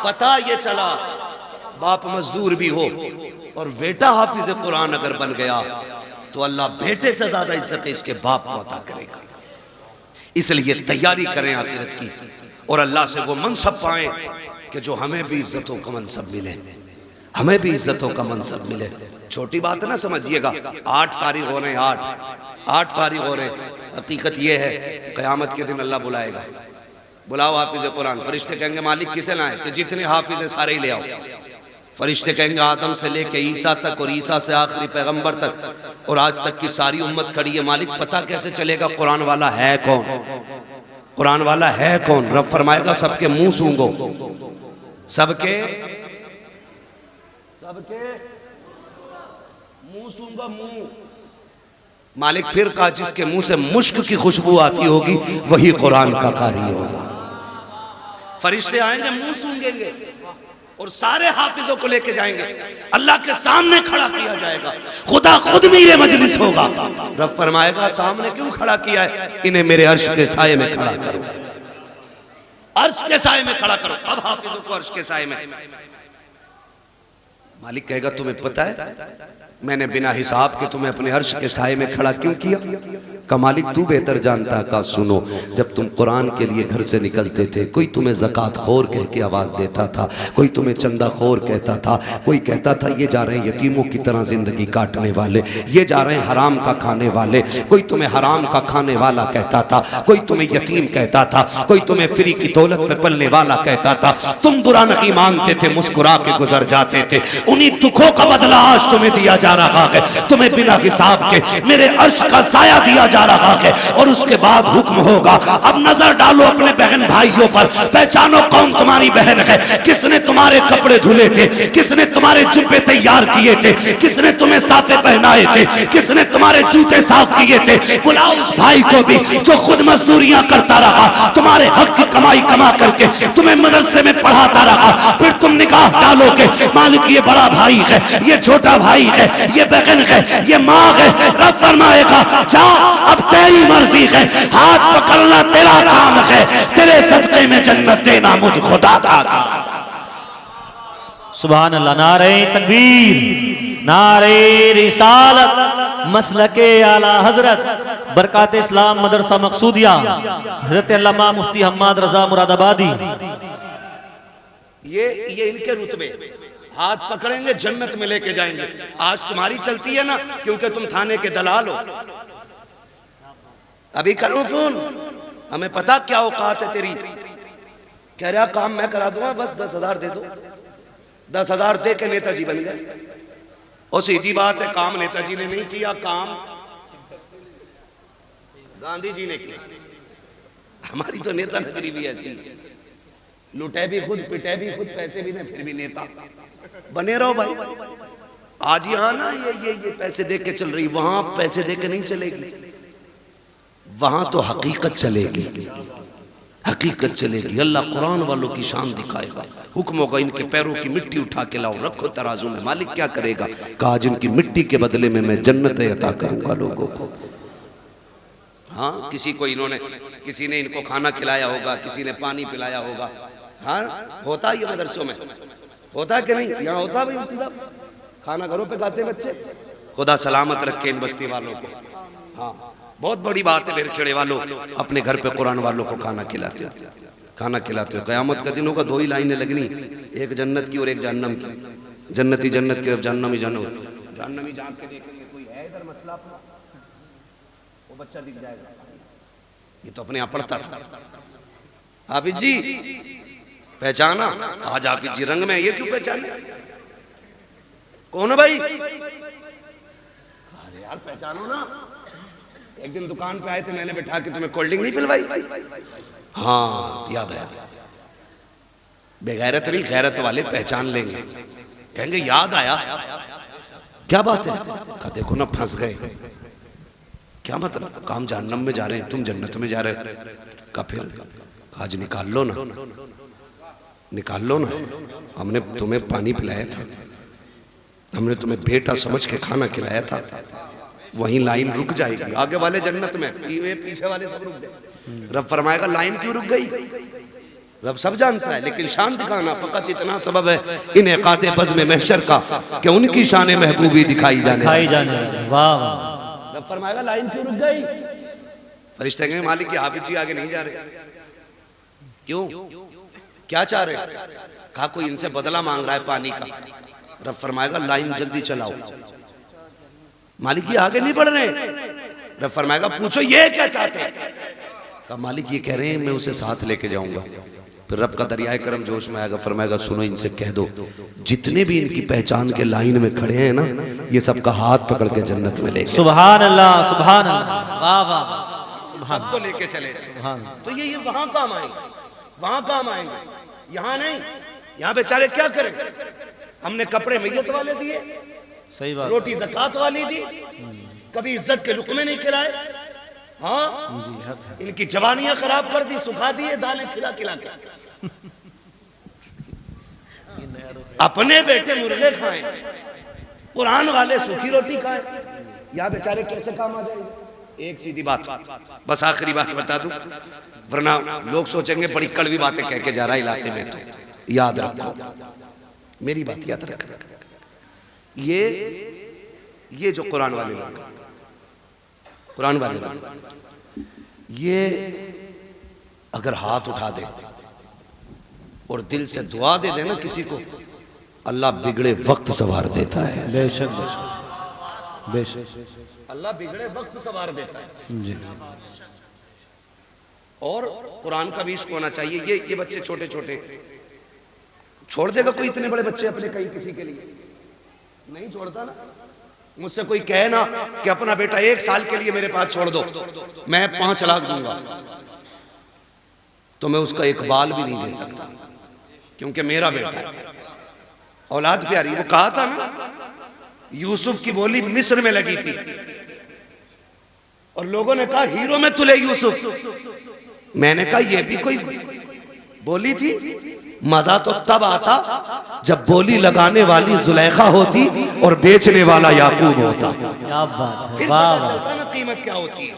पता ये चला बाप मजदूर भी हो और बेटा हाफिज कुरान अगर बन गया तो अल्लाह बेटे से ज्यादा इज्जत इसके बाप को अता करेगा। इसलिए तैयारी करें आखिरत की और अल्लाह से वो मनसब पाएं कि जो हमें भी इज्जतों का मनसब मिले, हमें भी इज्जतों का मनसब मिले। छोटी बात ना समझिएगा, 8 फारिग हो रहे हैं, 8 फारिग हो रहे हैं। हकीकत ये है क़यामत के दिन अल्लाह बुलाएगा, बुलाओ हाफिज कुरान। फरिश्ते कहेंगे मालिक किसे लाए? कि जितने हाफिज सारे ही ले आओ। फरिश्ते कहेंगे आदम से लेके ईसा तक और ईसा से आखिरी पैगंबर तक और आज तक की सारी उम्मत खड़ी है, मालिक पता कैसे चलेगा कुरान वाला है कौन? कुरान वाला है कौन? रब फरमाएगा सबके मुंह सूंघो, सबके मुंह सूंघो, मुंह। मालिक फिर कहा जिसके मुंह से मुश्क की खुशबू आती होगी वही कुरान का कारी होगा। फरिश्ते आएंगे मुंह सूंघेंगे और सारे हाफिजों को लेके जाएंगे, अल्लाह के सामने खड़ा किया जाएगा। खुदा खुद मीरे मजलिस होगा। रब फरमाएगा सामने क्यों खड़ा किया है? इन्हें मेरे अर्श के साये में खड़ा करो, अर्श के साये में खड़ा करो। अब हाफिजों को अर्श के साये में, मालिक कहेगा तुम्हें पता है मैंने बिना हिसाब के तुम्हें अपने अर्श के साए में खड़ा क्यों किया? का मालिक तू बेहतर जानता। का सुनो, जब तुम कुरान के लिए घर से निकलते थे, कोई तुम्हें ज़कात खोर कह के आवाज़ देता था, कोई तुम्हें चंदा खोर कहता था, कोई कहता था ये जा रहे हैं यतीमों की तरह ज़िंदगी काटने वाले, ये जा रहे हैं हराम का खाने वाले, कोई तुम्हें हराम का खाने वाला कहता था, कोई तुम्हें यतीम कहता था, कोई तुम्हें फ्री की दौलत में पलने वाला कहता था। तुम बुरा नहीं मांगते थे, मुस्कुरा के गुजर जाते थे। उन्हीं दुखों का बदला आज तुम्हें दिया जा रहा है। तुम्हें बिना हिसाब के मेरे अर्श का साया दिया जा रहा है। और उसके बाद हुक्म होगा, अब नजर डालो अपने बहन भाइयों पर, पहचानो कौन तुम्हारी बहन है, किसने तुम्हारे कपड़े धुले थे, किसने तुम्हारे जुब्बे तैयार किए थे, किसने तुम्हें साफे पहनाए थे, किसने तुम्हारे जूते साफ किए थे। बुलाओ उस भाई को भी जो खुद मजदूरियां करता रहा, तुम्हारे हक की कमाई कमा करके तुम्हें मदरसे में पढ़ाता रहा। फिर तुम निगाह डालोगे, मालिक ये बड़ा भाई है, ये छोटा भाई है, ये बहन है, ये माँ है। रब फरमाएगा जा अब तेरी मर्जी है, हाथ पकड़ना तेरा काम है, तेरे सदक़े में जन्नत देना मुझ खुदा का। सुभान अल्लाह। नारे तकबीर, नारे रिसालत, मसलके आला हजरत, बरकात इस्लाम मदरसा मकसूदिया, हजरत अल्लामा मुफ्ती हम्माद रजा मुरादाबादी। ये इनके रुतबे, हाथ पकड़ेंगे जन्नत में लेके जाएंगे। आज तुम्हारी चलती है ना, क्योंकि तुम थाने के दलाल हो। अभी करूं फोन, हमें पता क्या औकात है तेरी। कह रहा काम मैं करा दूंगा, बस 10,000 दे दो। 10,000 दे के नेताजी बन गए। और सीधी बात है, काम नेताजी ने नहीं किया, काम गांधी जी ने किया। हमारी तो नेता नगरी भी ऐसी है, लुटे भी खुद, पिटे भी खुद, पैसे भी नहीं, फिर भी नेता बने रहो भाई। आज यहाँ ना ये पैसे दे के चल रही, वहां पैसे दे के नहीं चलेगी, वहां तो हकीकत चलेगी, हकीकत चलेगी। अल्लाह कुरान वालों की शान दिखाएगा। हुक्म होगा इनके पैरों की मिट्टी उठा के लाओ, रखो तराजू में। मालिक क्या करेगा? कहा जिनकी मिट्टी के बदले में मैं जन्नत अता करूंगा लोगों को। हाँ, किसी ने इनको खाना खिलाया होगा, किसी ने पानी पिलाया होगा। हाँ, होता ये मदरसों में होता है कि नहीं? यहाँ होता भाई इंतजाम, खाना घरों पे खाते बच्चे। खुदा सलामत रखे इन बस्ती वालों को। हाँ, बहुत बड़ी बात है। मेरे खेड़े वालों अपने घर पे कुरान वालों को खाना खिलाते हो, खाना खिलाते हो। क़यामत का दिन होगा, 2 ही लाइनें लगनी, एक जन्नत की और एक जहन्नम की। जन्नती जन्नत की, जहन्नमी जहन्नम। जहन्नमी जांच के देखेंगे कोई है इधर मसला अपना, वो बच्चा दिख जाएगा। ये तो अपने यहाँ पढ़ता था। हाफिज जी पहचाना? आज हाफिज जी रंग में, ये क्यों पहचाने? कौन है भाई? अरे यार पहचानो ना। एक दिन दुकान पे आए थे, मैंने बैठा के तुम्हें कोल्ड ड्रिंक नहीं पिलवाई थी? हाँ याद आया। बेगैरत नहीं, गैरत वाले पहचान लेंगे, कहेंगे याद आया। क्या बात है? कहा देखो ना फंस गए। क्या मतलब? काम जहन्नम में जा रहे हैं, तुम जन्नत में जा रहे हो। का फिर आज निकाल लो ना, निकाल लो ना। हमने तुम्हें पानी पिलाया था, हमने तुम्हें बेटा समझ के खाना खिलाया था। वहीं लाइन रुक जाएगी, आगे वाले जन्नत में, पीछे वाले सब रुक जाए। रब फरमाएगा लाइन क्यों रुक गई? रब सब जानता है, लेकिन शान दिखाना फकत इतना सबब है इनेकाते बज़्म महशर का कि उनकी शान महबूबी दिखाई जाने। वाह वाह। रब फरमाएगा लाइन क्यों रुक गई? फरिश्ते कहेंगे मालिक के हाफिज जी आगे नहीं जा रहे। क्यों? क्या चाह रहे? कहा कोई इनसे बदला मांग रहा है पानी का। रब फरमाएगा लाइन जल्दी चलाओ। मालिक ये आगे नहीं बढ़ रहे। रब फरमाएगा पूछो ये क्या चाहते हैं? कहा मालिक ये कह रहे हैं मैं उसे साथ लेके जाऊंगा। फिर रब का दरियाए करम जोश में आएगा, फरमाएगा सुनो इनसे कह दो जितने भी इनकी पहचान के लाइन में खड़े हैं ना, ये सबका हाथ पकड़ के जन्नत में लेके। सुभान अल्लाह, सुभान अल्लाह, वाह वाह। सबको लेके चले। तो ये वहां काम आएंगे, वहां काम आएंगे, यहाँ नहीं। यहाँ बेचारे क्या करें? हमने कपड़े मैयत वाले दिए, सही बात, रोटी ज़कात वाली दी, कभी इज्जत के लुकमे नहीं खिलाए। हाँ, इनकी जवानियां खराब कर दी, सुखा दिए दालें खिला खिला के। अपने बेटे मुर्गे खाएं, कुरान वाले सूखी रोटी खाएं। यहाँ बेचारे कैसे काम आ जाएंगे? एक सीधी बात, बस आखिरी बात बता दूं, वरना लोग सोचेंगे बड़ी कड़वी बातें कह के जा रहा इलाके में। तो याद रखो, मेरी बात याद रखना। ये जो कुरान वाले लोग, कुरान वाले लोग, ये अगर हाथ उठा दे और दिल से दुआ दे देना किसी को, अल्लाह बिगड़े वक्त सवार देता है। बेशक बेशक अल्लाह बिगड़े वक्त सवार देता है जी। और कुरान का भी इश्क होना चाहिए। ये बच्चे छोटे छोटे, छोड़ देगा कोई इतने बड़े बच्चे अपने कहीं किसी के लिए? नहीं छोड़ता ना। मुझसे कोई कहे ना कि अपना बेटा 1 साल के लिए मेरे पास छोड़ दो, मैं 5 लाख दूंगा, तो मैं उसका एक बाल भी नहीं दे सकता, क्योंकि मेरा बेटा है, औलाद प्यारी। वो कहा था ना, यूसुफ की बोली मिस्र में लगी थी और लोगों ने कहा हीरो में तुले यूसुफ। मैंने कहा ये भी कोई बोली थी? मजा तो तब आता जब बोली लगाने वाली जुलेखा होती और बेचने वाला याकूब होता। क्या बात है, फिर वाह पता चलता ना कीमत क्या होती है,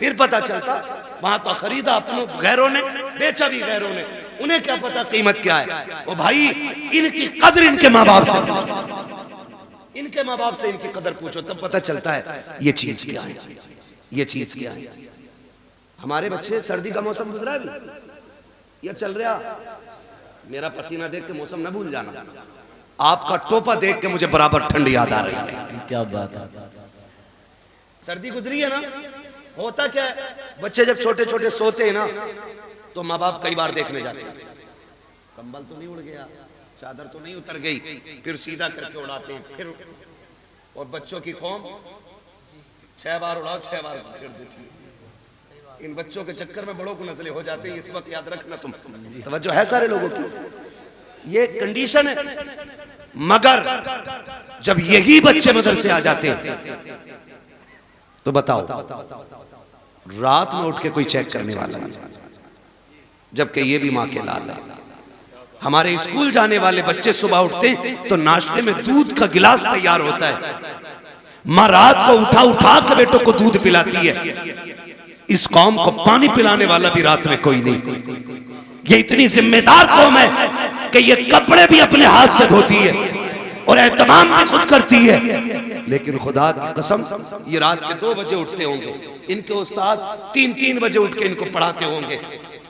फिर पता चलता। वहां तो खरीदा अपनों गैरों ने, बेचा भी गैरों ने, उन्हें क्या पता कीमत क्या है। वो भाई इनकी कदर इनके माँ बाप से, इनके माँ बाप से इनकी कदर पूछो, तब पता चलता है ये चीज क्या है, ये चीज क्या है। हमारे बच्चे, सर्दी का मौसम गुजरा है अभी, ये चल रहा, मेरा पसीना देख के मौसम न भूल जाना, आपका टोपा देख के मुझे बराबर ठंड याद आ रही है। क्या बात है। सर्दी गुजरी है ना। होता क्या है, बच्चे जब छोटे छोटे सोते हैं ना, तो माँ बाप कई बार देखने जाते हैं, कंबल तो नहीं उड़ गया, चादर तो नहीं उतर गई, फिर सीधा करके उड़ाते हैं। फिर और बच्चों की कौम 6 बार उड़ाओ 6 बार फिर देती है। इन बच्चों के चक्कर में बड़ों को नस्लें हो जाती है। इस वक्त याद रखना, तुम तवज्जो है सारे लोगों की, ये कंडीशन है। मगर जब यही बच्चे मदरसे आ जाते हैं तो बताओ, रात में उठ के कोई चेक करने वाला नहीं, जबकि ये भी माँ के लाल है। हमारे स्कूल जाने वाले बच्चे सुबह उठते तो नाश्ते में दूध का गिलास तैयार होता है, माँ रात को उठा उठा के बेटों को दूध पिलाती है। इस कौम को पानी पिलाने वाला भी रात में कोई नहीं। ये इतनी जिम्मेदार कौम है कि ये कपड़े भी अपने हाथ से धोती है और एहतमाम भी खुद करती है। लेकिन खुदा की कसम, ये रात के 2 बजे उठते होंगे, इनके उस्ताद 3-3 बजे उठ के इनको पढ़ाते होंगे,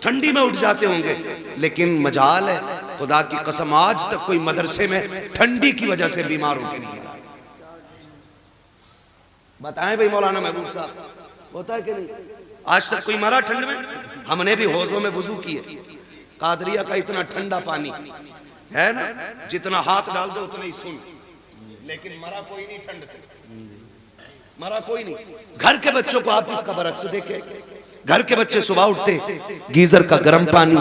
ठंडी में उठ जाते होंगे। लेकिन मजाल है, खुदा की कसम आज तक कोई मदरसे में ठंडी की वजह से बीमार होके नहीं है। बताएं भाई मौलाना महबूब साहब, होता है कि नहीं? आज तक कोई मरा ठंड में? हमने भी हौजों में वुजू किए, कादरिया का इतना ठंडा पानी है ना, जितना हाथ डाल दो उतना ही सुन, लेकिन मरा कोई नहीं ठंड से, मरा कोई नहीं। घर के बच्चों को आप इसका बरक्स देखें, घर के बच्चे सुबह उठते गीजर का गर्म पानी,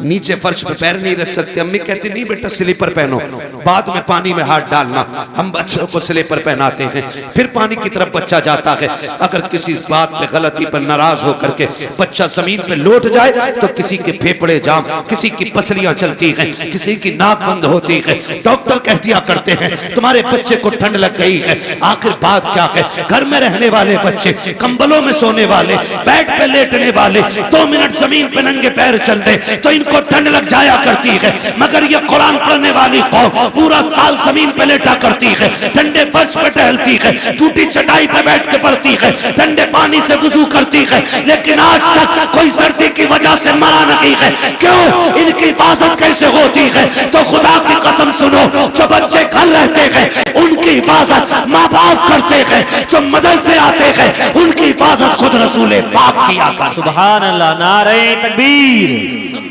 नीचे फर्श पे पैर नहीं रख सकते, अम्मी कहती नहीं बेटा स्लीपर पहनो, बाद में पानी में हाथ डालना। हम बच्चों को स्लीपर पहनाते हैं, फिर पानी की तरफ बच्चा जाता है। अगर किसी बात पे गलती पर नाराज होकर के बच्चा जमीन पे लौट जाए तो किसी के फेफड़े जाम, किसी की पसलियां चलती हैं, किसी की नाक बंद होती है। डॉक्टर कह दिया करते हैं तुम्हारे बच्चे को ठंड लग गई है। आखिर बात क्या है? घर में रहने वाले बच्चे, कंबलों में सोने वाले, बेड पे लेटने वाले, 2 मिनट जमीन पे नंगे पैर चलते तो इनको ठंड लग जाया करती है। मगर ये कुरान पढ़ने वाली कौम पूरा साल जमीन पे लेटा करती है, ठंडे फर्श पे टहलती है, टूटी चटाई पे बैठ के पढ़ती है, ठंडे पानी से वुजू करती है, लेकिन आज तक कोई सर्दी की वजह से मरा नहीं है। क्यों? इनकी हिफाजत कैसे होती है? तो खुदा की कसम सुनो, जो बच्चे घर रहते हैं उनकी हिफाजत माँ बाप करते हैं, जो मदरसे आते हैं उनकी हिफाजत खुद रसूल पाक किया। सुभान अल्लाह। नारे तकबीर,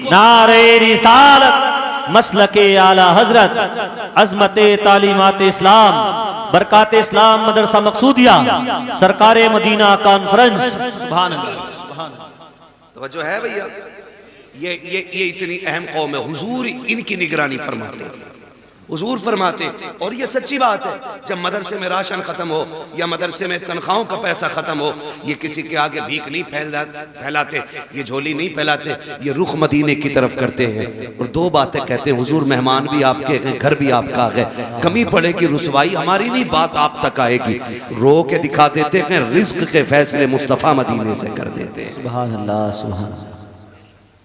नारे रिसालत, मसलके आला हजरत, अजमते तालीमात इस्लाम, बरकात इस्लाम मदरसा मकसूदिया, सरकारे मदीना कॉन्फ्रेंस। सुभान अल्लाह। तो जो है भैया, ये इतनी अहम कौम है, हुजूर इनकी निगरानी फरमाते हैं, हुजूर फरमाते। और ये सच्ची बात है, जब मदरसे में राशन खत्म हो या मदरसे में तनख्वाहों का पैसा खत्म हो, ये किसी के आगे भीख नहीं फैलाते, ये झोली नहीं फैलाते, ये रुख मदीने की तरफ करते हैं और 2 बातें कहते हैं, हुजूर मेहमान भी आपके हैं, घर भी आपका है, कमी पड़ेगी रुसवाई हमारी नहीं, बात आप तक आएगी। रो के दिखा देते हैं, रिज्क के फैसले मुस्तफ़ा मदीने से कर देते हैं। सुभान अल्लाह, सुभान अल्लाह।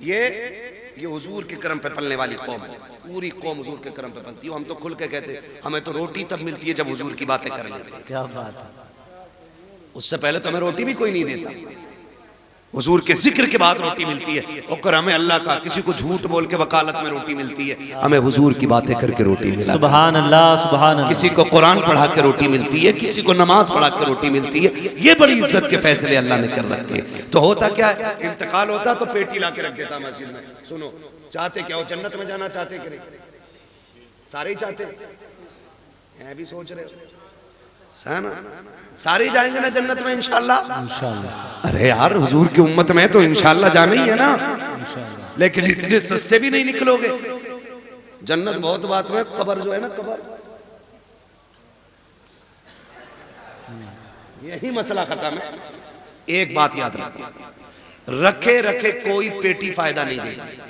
ये हुजूर के करम पे पलने वाली कौम है। पूरी कौम हुजूर के करम पे बनती है। हम तो खुल के कहते हमें तो रोटी तब मिलती है जब हुजूर की बातें कर लेते हैं। क्या बात है। उससे पहले तो हमें रोटी भी कोई नहीं देता। हुजूर के जिक्र के बाद रोटी मिलती है। और हमें अल्लाह का किसी को झूठ बोल के वकालत में रोटी मिलती है, हमें हुजूर की बातें करके रोटी मिला। सुभान अल्लाह, सुभान अल्लाह। किसी को कुरान पढ़ा के रोटी मिलती है, किसी को नमाज पढ़ा के रोटी मिलती है। ये बड़ी इज्जत के फैसले अल्लाह ने कर रखे। तो होता क्या है, इंतकाल होता तो पेटी ला के रख देता मस्जिद में। सुनो, चाहते क्या हो, जन्नत में जाना चाहते कि नहीं? सारे ही चाहते हैं, भी सोच रहे हो ना? सारे ही जाएंगे ना जन्नत में इंशाअल्लाह। अरे यार, हुजूर की उम्मत में तो इंशाअल्लाह जाना ही है ना। लेकिन इतने सस्ते भी नहीं निकलोगे। जन्नत बहुत बात में, कब्र जो है ना, कब्र, यही मसला खत्म है। एक बात याद रखना, रखे रखे कोई पेटी फायदा नहीं देगी।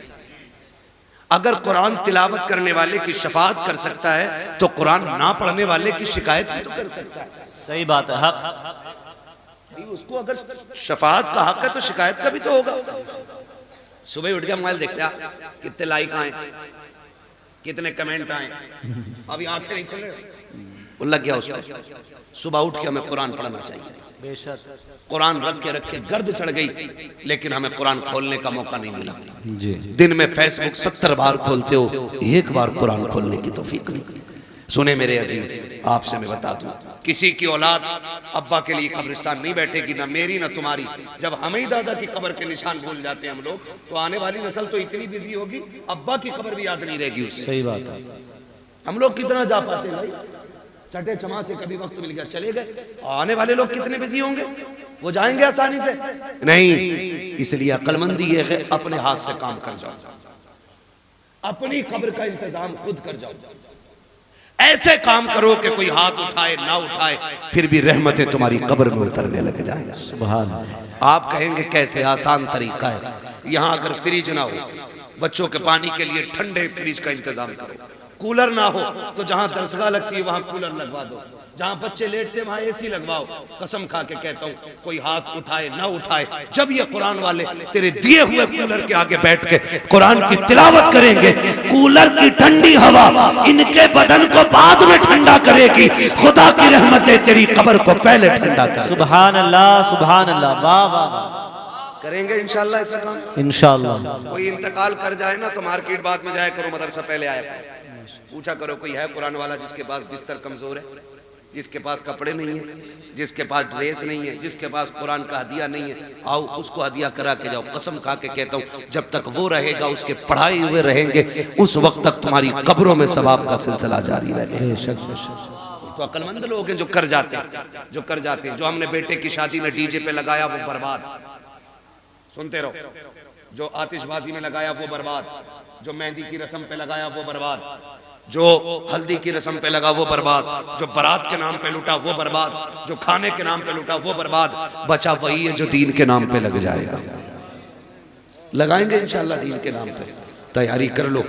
अगर कुरान तिलावत करने वाले की शफाअत कर सकता है तो कुरान ना पढ़ने वाले की शिकायत भी तो कर सकता है। सही बात है, हक। उसको अगर शफाअत का हक है तो शिकायत का भी तो होगा। सुबह उठ के मोबाइल देखते हैं कितने लाइक आए, कितने कमेंट आए, अभी आंखें नहीं खुले, वो लग गया उसको। सुबह उठ के हमें कुरान पढ़ना चाहिए। बेशक कुरान रख के गर्द चढ़ गई, लेकिन हमें कुरान खोलने का मौका नहीं मिला। जी। दिन में फेसबुक 70 बार खोलते हो, एक बार कुरान खोलने की तौफीक नहीं। सुने मेरे अजीज, आपसे मैं बता दूं, किसी की औलाद अब्बा के लिए कब्रिस्तान नहीं बैठेगी, ना मेरी ना तुम्हारी। जब हमें ही दादा की कब्र के निशान भूल जाते हैं हम लोग, तो आने वाली नस्ल तो इतनी बिजी होगी, अब्बा की कब्र भी याद नहीं रहेगी उसे। सही बात है। हम लोग कितना जा पाते भाई, चटे चमा से कभी वक्त मिल गया चले गए। आने वाले लोग कितने बिजी होंगे, वो जाएंगे आसानी से? नहीं। इसलिए अक्लमंदी ये है, अपने हाथ से काम कर जाओ, अपनी कब्र का इंतजाम खुद कर जाओ। ऐसे काम करो कि कोई हाथ उठाए ना उठाए, फिर भी रहमतें तुम्हारी कब्र में उतरने लग जाए। सुभान। आप कहेंगे कैसे, आसान तरीका है। यहाँ अगर फ्रिज ना हो, बच्चों के पानी के लिए ठंडे फ्रिज का इंतजाम करो। कूलर ना हो तो जहां दरसगाह लगती है वहां कूलर लगवा दो, जहां बच्चे लेटते वहां एसी लगवाओ। कसम खा के कहता हूं, कोई हाथ उठाए ना उठाए, जब ये कुरान वाले तेरे दिए हुए कूलर के आगे बैठ के कुरान की तिलावत करेंगे, कूलर की ठंडी हवा इनके बदन को बाद में ठंडा करेगी। खुदा की रहमतें तेरी कब्र को पहले ठंडा कर। सुभान अल्लाह, सुभान अल्लाह। वाह वाह। करेंगे इंशाल्लाह ऐसा काम। इंशाअल्लाह। कोई इंतकाल कर जाए ना तो मार्केट बाद में जाया करो, मदरसा पहले आया पूछा करो, कोई है कुरान वाला जिसके पास बिस्तर कमजोर है, जिसके पास कपड़े नहीं है, जिसके पास ड्रेस नहीं है, जिसके पास कुरान का हदिया नहीं है, आओ उसको हदिया करा के जाओ। कसम खा के कहता हूँ, जब तक वो रहेगा, उसके पढ़ाई हुए रहेंगे, उस वक्त तक तुम्हारी कब्रों में सवाब का सिलसिला जारी रहेगा। तो अक्लमंद लोग हैं जो कर जाते हैं, जो कर जाते हैं। जो हमने बेटे की शादी में डीजे पे लगाया वो बर्बाद, सुनते रहो। जो आतिशबाजी में लगाया वो बर्बाद, जो मेहंदी की रस्म पे लगाया वो बर्बाद, जो हल्दी की रस्म पे लगा वो बर्बाद, जो बारात के नाम पे लूटा वो बर्बाद, जो खाने के नाम पे लूटा वो बर्बाद। बचा वही है जो दीन के नाम पे लग जाएगा। लगाएंगे इंशाल्लाह दीन के नाम पे। तैयारी कर लो,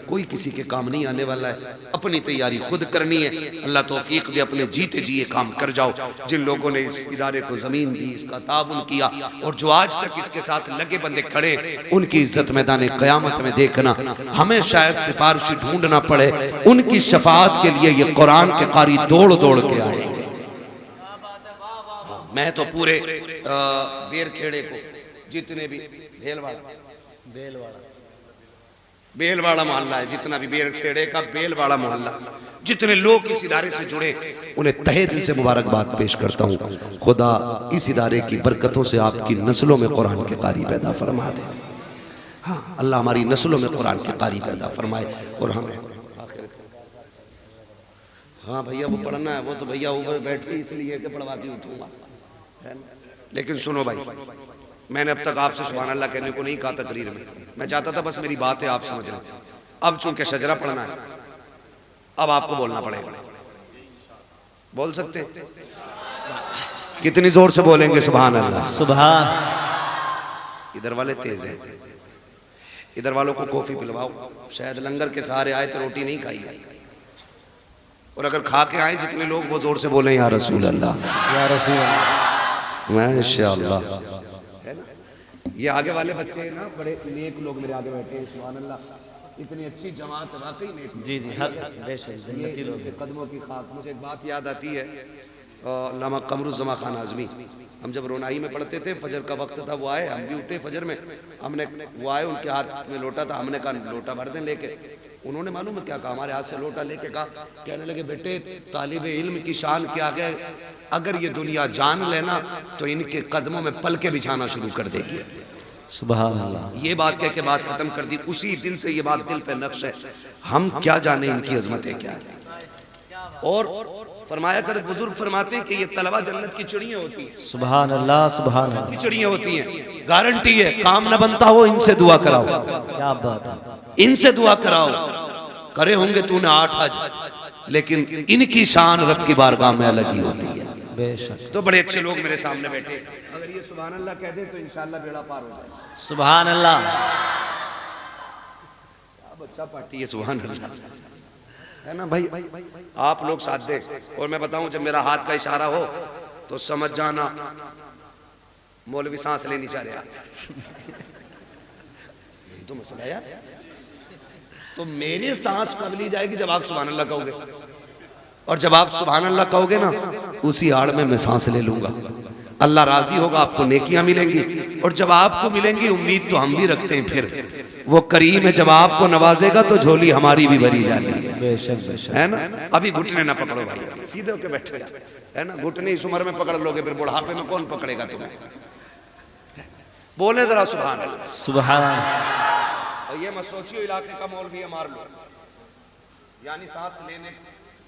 कोई किसी के काम नहीं आने वाला है। अपनी तैयारी खुद करनी है। अल्लाह तौफीक दे, अपने जीते जी ये काम कर जाओ। जिन लोगों ने इस इदारे को जमीन दी, इसका ताउन किया, और जो आज तक इसके साथ लगे बंदे खड़े, उनकी इज्जत मैदान क़यामत में देखना। हमें शायद सिफारिशी ढूंढना पड़े, उनकी शफाअत के लिए ये कुरान के कारी दौड़ दौड़ के आएंगे। मैं तो पूरे बेरखेड़े को, जितने भी बेलवाड़ा मोहल्ला है, जितना भी बेरखेड़े का बेलवाड़ा मोहल्ला, जितने लोग इस इदारे से जुड़े, उन्हें तहे दिल से मुबारकबाद पेश करता हूँ। खुदा इस इदारे की बरकतों से आपकी नस्लों में कुरान के कारी पैदा फरमा दे। हाँ, अल्लाह हमारी नस्लों में कुरान के कारी पैदा फरमाए। और हमें हाँ भैया वो पढ़ना है, वो तो भैया ऊपर बैठ के इसलिए कि पढ़वा के उठूंगा, लेकिन सुनो भाई, मैंने अब तक आपसे सुभान अल्लाह कहने को नहीं कहा तकरीर में। मैं चाहता था बस मेरी बात है आप समझ लें। अब चूंकि शजरा पढ़ना है, अब आपको बोलना पड़ेगा। बोल सकते हैं? कितनी जोर से बोलेंगे सुभान अल्लाह? सुभान। इधर वाले तेज हैं, इधर वालों को कॉफी पिलवाओ। शायद लंगर के सहारे आए तो रोटी नहीं खाई, और अगर खा के आए जितने लोग, वो जोर से बोले या रसूल अल्लाह, या रसूल अल्लाह। माशाअल्लाह। ये आगे वाले बच्चे हैं ना, बड़े नेक लोग मेरे आगे बैठे हैं, सुभान अल्लाह। इतनी अच्छी जमात है, वाकई नेक लोग। जी जी, हर बेशक जन्नती लोग। इनके कदमों की खाक। मुझे एक बात याद आती है, अल्लामा कमरुज़्ज़मा खान आज़मी, हम जब रोनाई में पढ़ते थे, फजर का वक्त था, वो आए, हम भी उठे फजर में, हमने वो आए, उनके हाथ में लोटा था, हमने कहा लोटा भर दें लेके। उन्होंने मालूम है क्या कहा, हमारे हाथ से लोटा लेके कहा, कहने लगे बेटे तालिब इल्म की शान क्या है, अगर ये दुनिया जान लेना तो इनके कदमों में पलके बिछाना शुरू कर देगी। सुभान अल्लाह। ये बात कह के बात खत्म कर दी। उसी दिन से ये बात दिल पे नक्श है, हम क्या जाने इनकी अजमतें क्या है। और फरमाया कर बुजुर्ग फरमाते हैं कि ये तलवा जन्नत की चिड़ियां होती हैं। सुभान अल्लाह, सुभान अल्लाह। की चिड़ियां होती हैं, गारंटी है, काम न बनता हो इनसे दुआ कराओ, क्या बात है। इनसे दुआ कराओ। करे होंगे तूने 8 हज, लेकिन इनकी शान रब की बारगाह में अलग ही होती है। बेशक। तो बड़े अच्छे लोग मेरे सामने बैठे, अगर ये सुभान अल्लाह कह दे तो इंशाअल्लाह बेड़ा पार हो जाए। सुभान अल्लाह। बच्चा पार्टी है, सुभान अल्लाह, है ना भाई। आप लोग साथ दे। और मैं बताऊं, जब मेरा हाथ का इशारा हो तो समझ जाना मौलवी सांस लेनी चाह रहा। यही तो मसला है यार। तो मेरी सांस कब ली जाएगी, जब आप सुभान अल्लाह कहोगे। और जब आप सुभान अल्लाह कहोगे ना, उसी आड़ में मैं सांस ले लूंगा। अल्लाह राजी होगा, आपको नेकियां मिलेंगी। और जब आपको मिलेंगी, उम्मीद तो हम भी रखते हैं, फिर वो करीम है, जब आपको नवाजेगा तो झोली हमारी भी भरी जानी है। बेशक बेशक, है ना। अभी घुटने ना पकड़ो भाई, सीधे होके बैठो, है ना। घुटने इस उम्र में पकड़ लोगे, फिर बुढ़ापे में कौन पकड़ेगा तुम्हें। बोले जरा सुभान अल्लाह। सुभान। और ये मत सोचियो इलाके का मौलवी है मार लो, यानी सांस लेने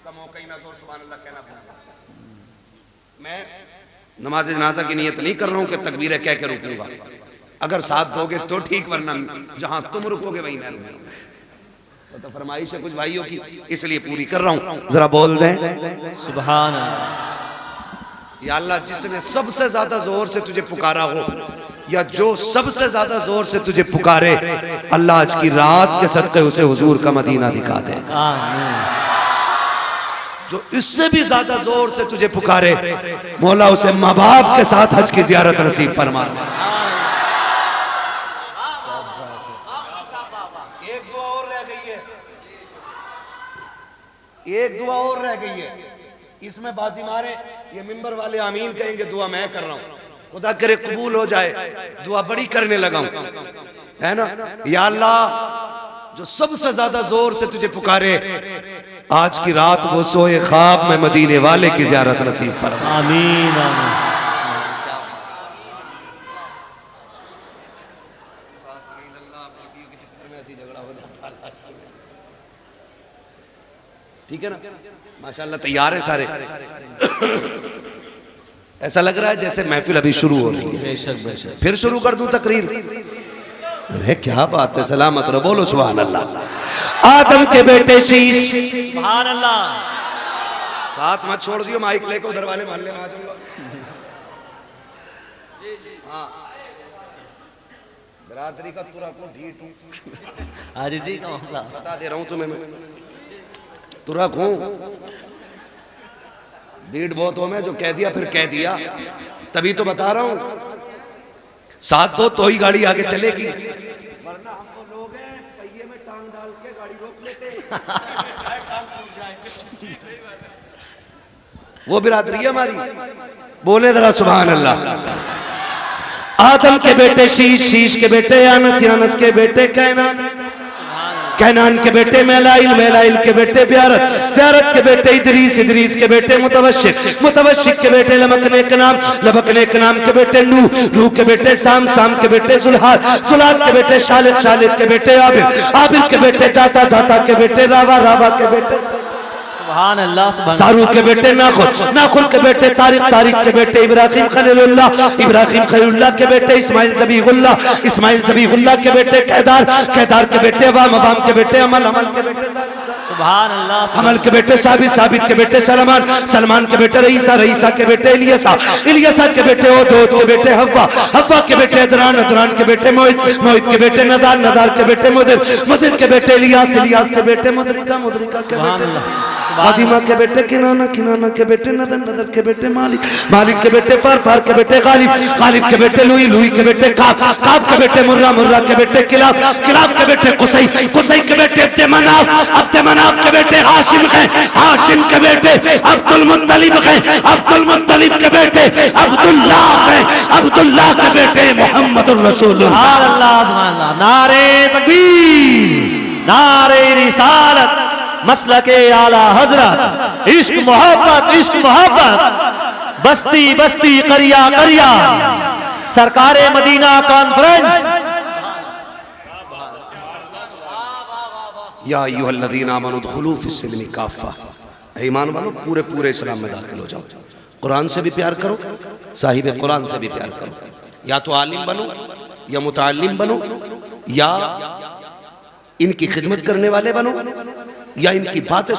का मौका ही ना दो, सुभान अल्लाह कहना पड़ेगा। मैं नमाज जनाजा की नियत नहीं कर रहा हूं कि तकबीरें कह के रुकूंगा। अगर साथ दोगे तो ठीक, वरना जहां तुम रुकोगे वहीं मैं रुकूंगा। तो फरमाइश है कुछ भाइयों की, इसलिए पूरी कर रहा हूं। जरा बोल दें सुभान अल्लाह। या अल्लाह, जिसने सबसे ज्यादा जोर से तुझे पुकारा हो, या जो सबसे ज्यादा जोर से तुझे पुकारे, अल्लाह आज की रात के सदक़े उसे हुजूर का मदीना दिखा दे। आमीन। जो इससे भी ज्यादा जोर से तुझे पुकारे, मौला उसे माँ बाप के साथ हज की जियारत नसीब फरमा। एक दुआ और रह गई है, एक दुआ और रह गई है, इसमें बाजी मारे, ये मिंबर वाले आमीन कहेंगे, दुआ मैं कर रहा हूं, खुदा करे कबूल हो जाए, दुआ बड़ी करने लगा हूं, है ना। या अल्लाह, जो सबसे ज्यादा जोर से तुझे पुकारे, आज की रात वो सोए ख्वाब में मदीने वाले की ज़ियारत नसीब फरमा। आमीन आमीन। ठीक है ना, माशाल्लाह तैयार है सारे। ऐसा लग रहा है जैसे महफिल अभी शुरू हो रही है। बेशक बेशक। फिर शुरू कर दूं तकरीर। अरे क्या बात है, सलामत रहो, बोलो सुभान अल्लाह। आदम के बेटे शीश, सुभान अल्लाह। साथ मत छोड़ दियो, माइक लेकर उधर वाले मोहल्ले में आ जाऊंगा। हाँ, बरादरी का तुरा को ढीठ हाजी जी का मामला बता दे रहा हूं तुम्हें मैं, तुरा को ढीठ बहुत हो मैं, जो कह दिया फिर कह दिया, तभी तो बता रहा हूं। साथ दो तो ही गाड़ी आगे चलेगी, वरना हम वो लोग हैं पहिए में टांग डाल के गाड़ी रोक लेते वो बिरादरी है हमारी। बोले जरा सुभान अल्लाह। आदम के बेटे शीश, शीश के बेटे यानस, यानस के बेटे कैनान, कैनान के बेटे मेलाइल, मेलाइल के बेटे ब्यारत, ब्यारत के बेटे इदरीस, इदरीस के बेटे मुतवशिक, मुतवशिक के बेटे लमकने के नाम, लमकने के नाम के बेटे नूह, नूह के बेटे साम, साम के बेटे जुल्हाद, जुल्हाद के बेटे शालिक, शालिक के बेटे आबिर, आबिर के बेटे दाता, दाता के बेटे रावा, रावा के बेटे सुभान अल्लाह। सुभान सारूक के बेटे नाखुर, नाखुर के बेटे तारिक, तारिक के बेटे इब्राहिम खलीलुल्लाह, इब्राहिम खलीलुल्लाह के बेटे इस्माइल ज़बीहुल्लाह, इस्माइल ज़बीहुल्लाह के बेटे कैदार, कैदार के बेटे वाम, वाम के बेटे अमल, अमल के बेटे सुभान अल्लाह। अमल के बेटे साबित, साबित के बेटे सलमान, सलमान के बेटे रईसा, रईसा के बेटे इलियसा, इलियसा के बेटे ओद, ओद के बेटे हव्वा, हव्वा के बेटे अदरान, अदरान के बेटे मोहित, मोहित के बेटे नदार, नदार के बेटे मुदिर, मुदिर के बेटे इलियास, इलियास के बेटे मुदरिका, मुदरिका के बेटे फातिमा के बेटे किनाना, किनाना के बेटे नदर, नदर के बेटे मालिक, मालिक के बेटे फार, फार के बेटे गालिब, गालिब के बेटे लुई, लुई के बेटे काब, काब के बेटे मुर्रा, मुर्रा के बेटे किलाब, किलाब के बेटे कुसई, कुसई के बेटे अब्द मनाफ, अब्द मनाफ के बेटे हाशिम हैं, हाशिम के बेटे अब्दुल मुत्तलिब हैं, अब्दुल मुत्तलिब के बेटे अब्दुल्लाह हैं, अब्दुल्लाह के बेटे मोहम्मदुर रसूलुल्लाह। सुभान अल्लाह, सुभान अल्लाह। नारे तकबीर, नारे रिसालत, मसलके आला हजरत, इश्क मोहब्बत, इश्क मोहब्बत, बस्ती बस्ती करिया करिया, सरकारे मदीना कॉन्फ्रेंस। या अय्युहल्लज़ीना आमनू उदखुलू फिस्सिल्मि काफ़ा, ईमान वालों पूरे पूरे इस्लाम में दाखिल हो जाओ। कुरान से भी प्यार करो, साहिब कुरान से भी प्यार करो। या तो आलिम बनो, या मुतअल्लिम बनो, या इनकी खिदमत करने वाले बनो, या इनकी बातें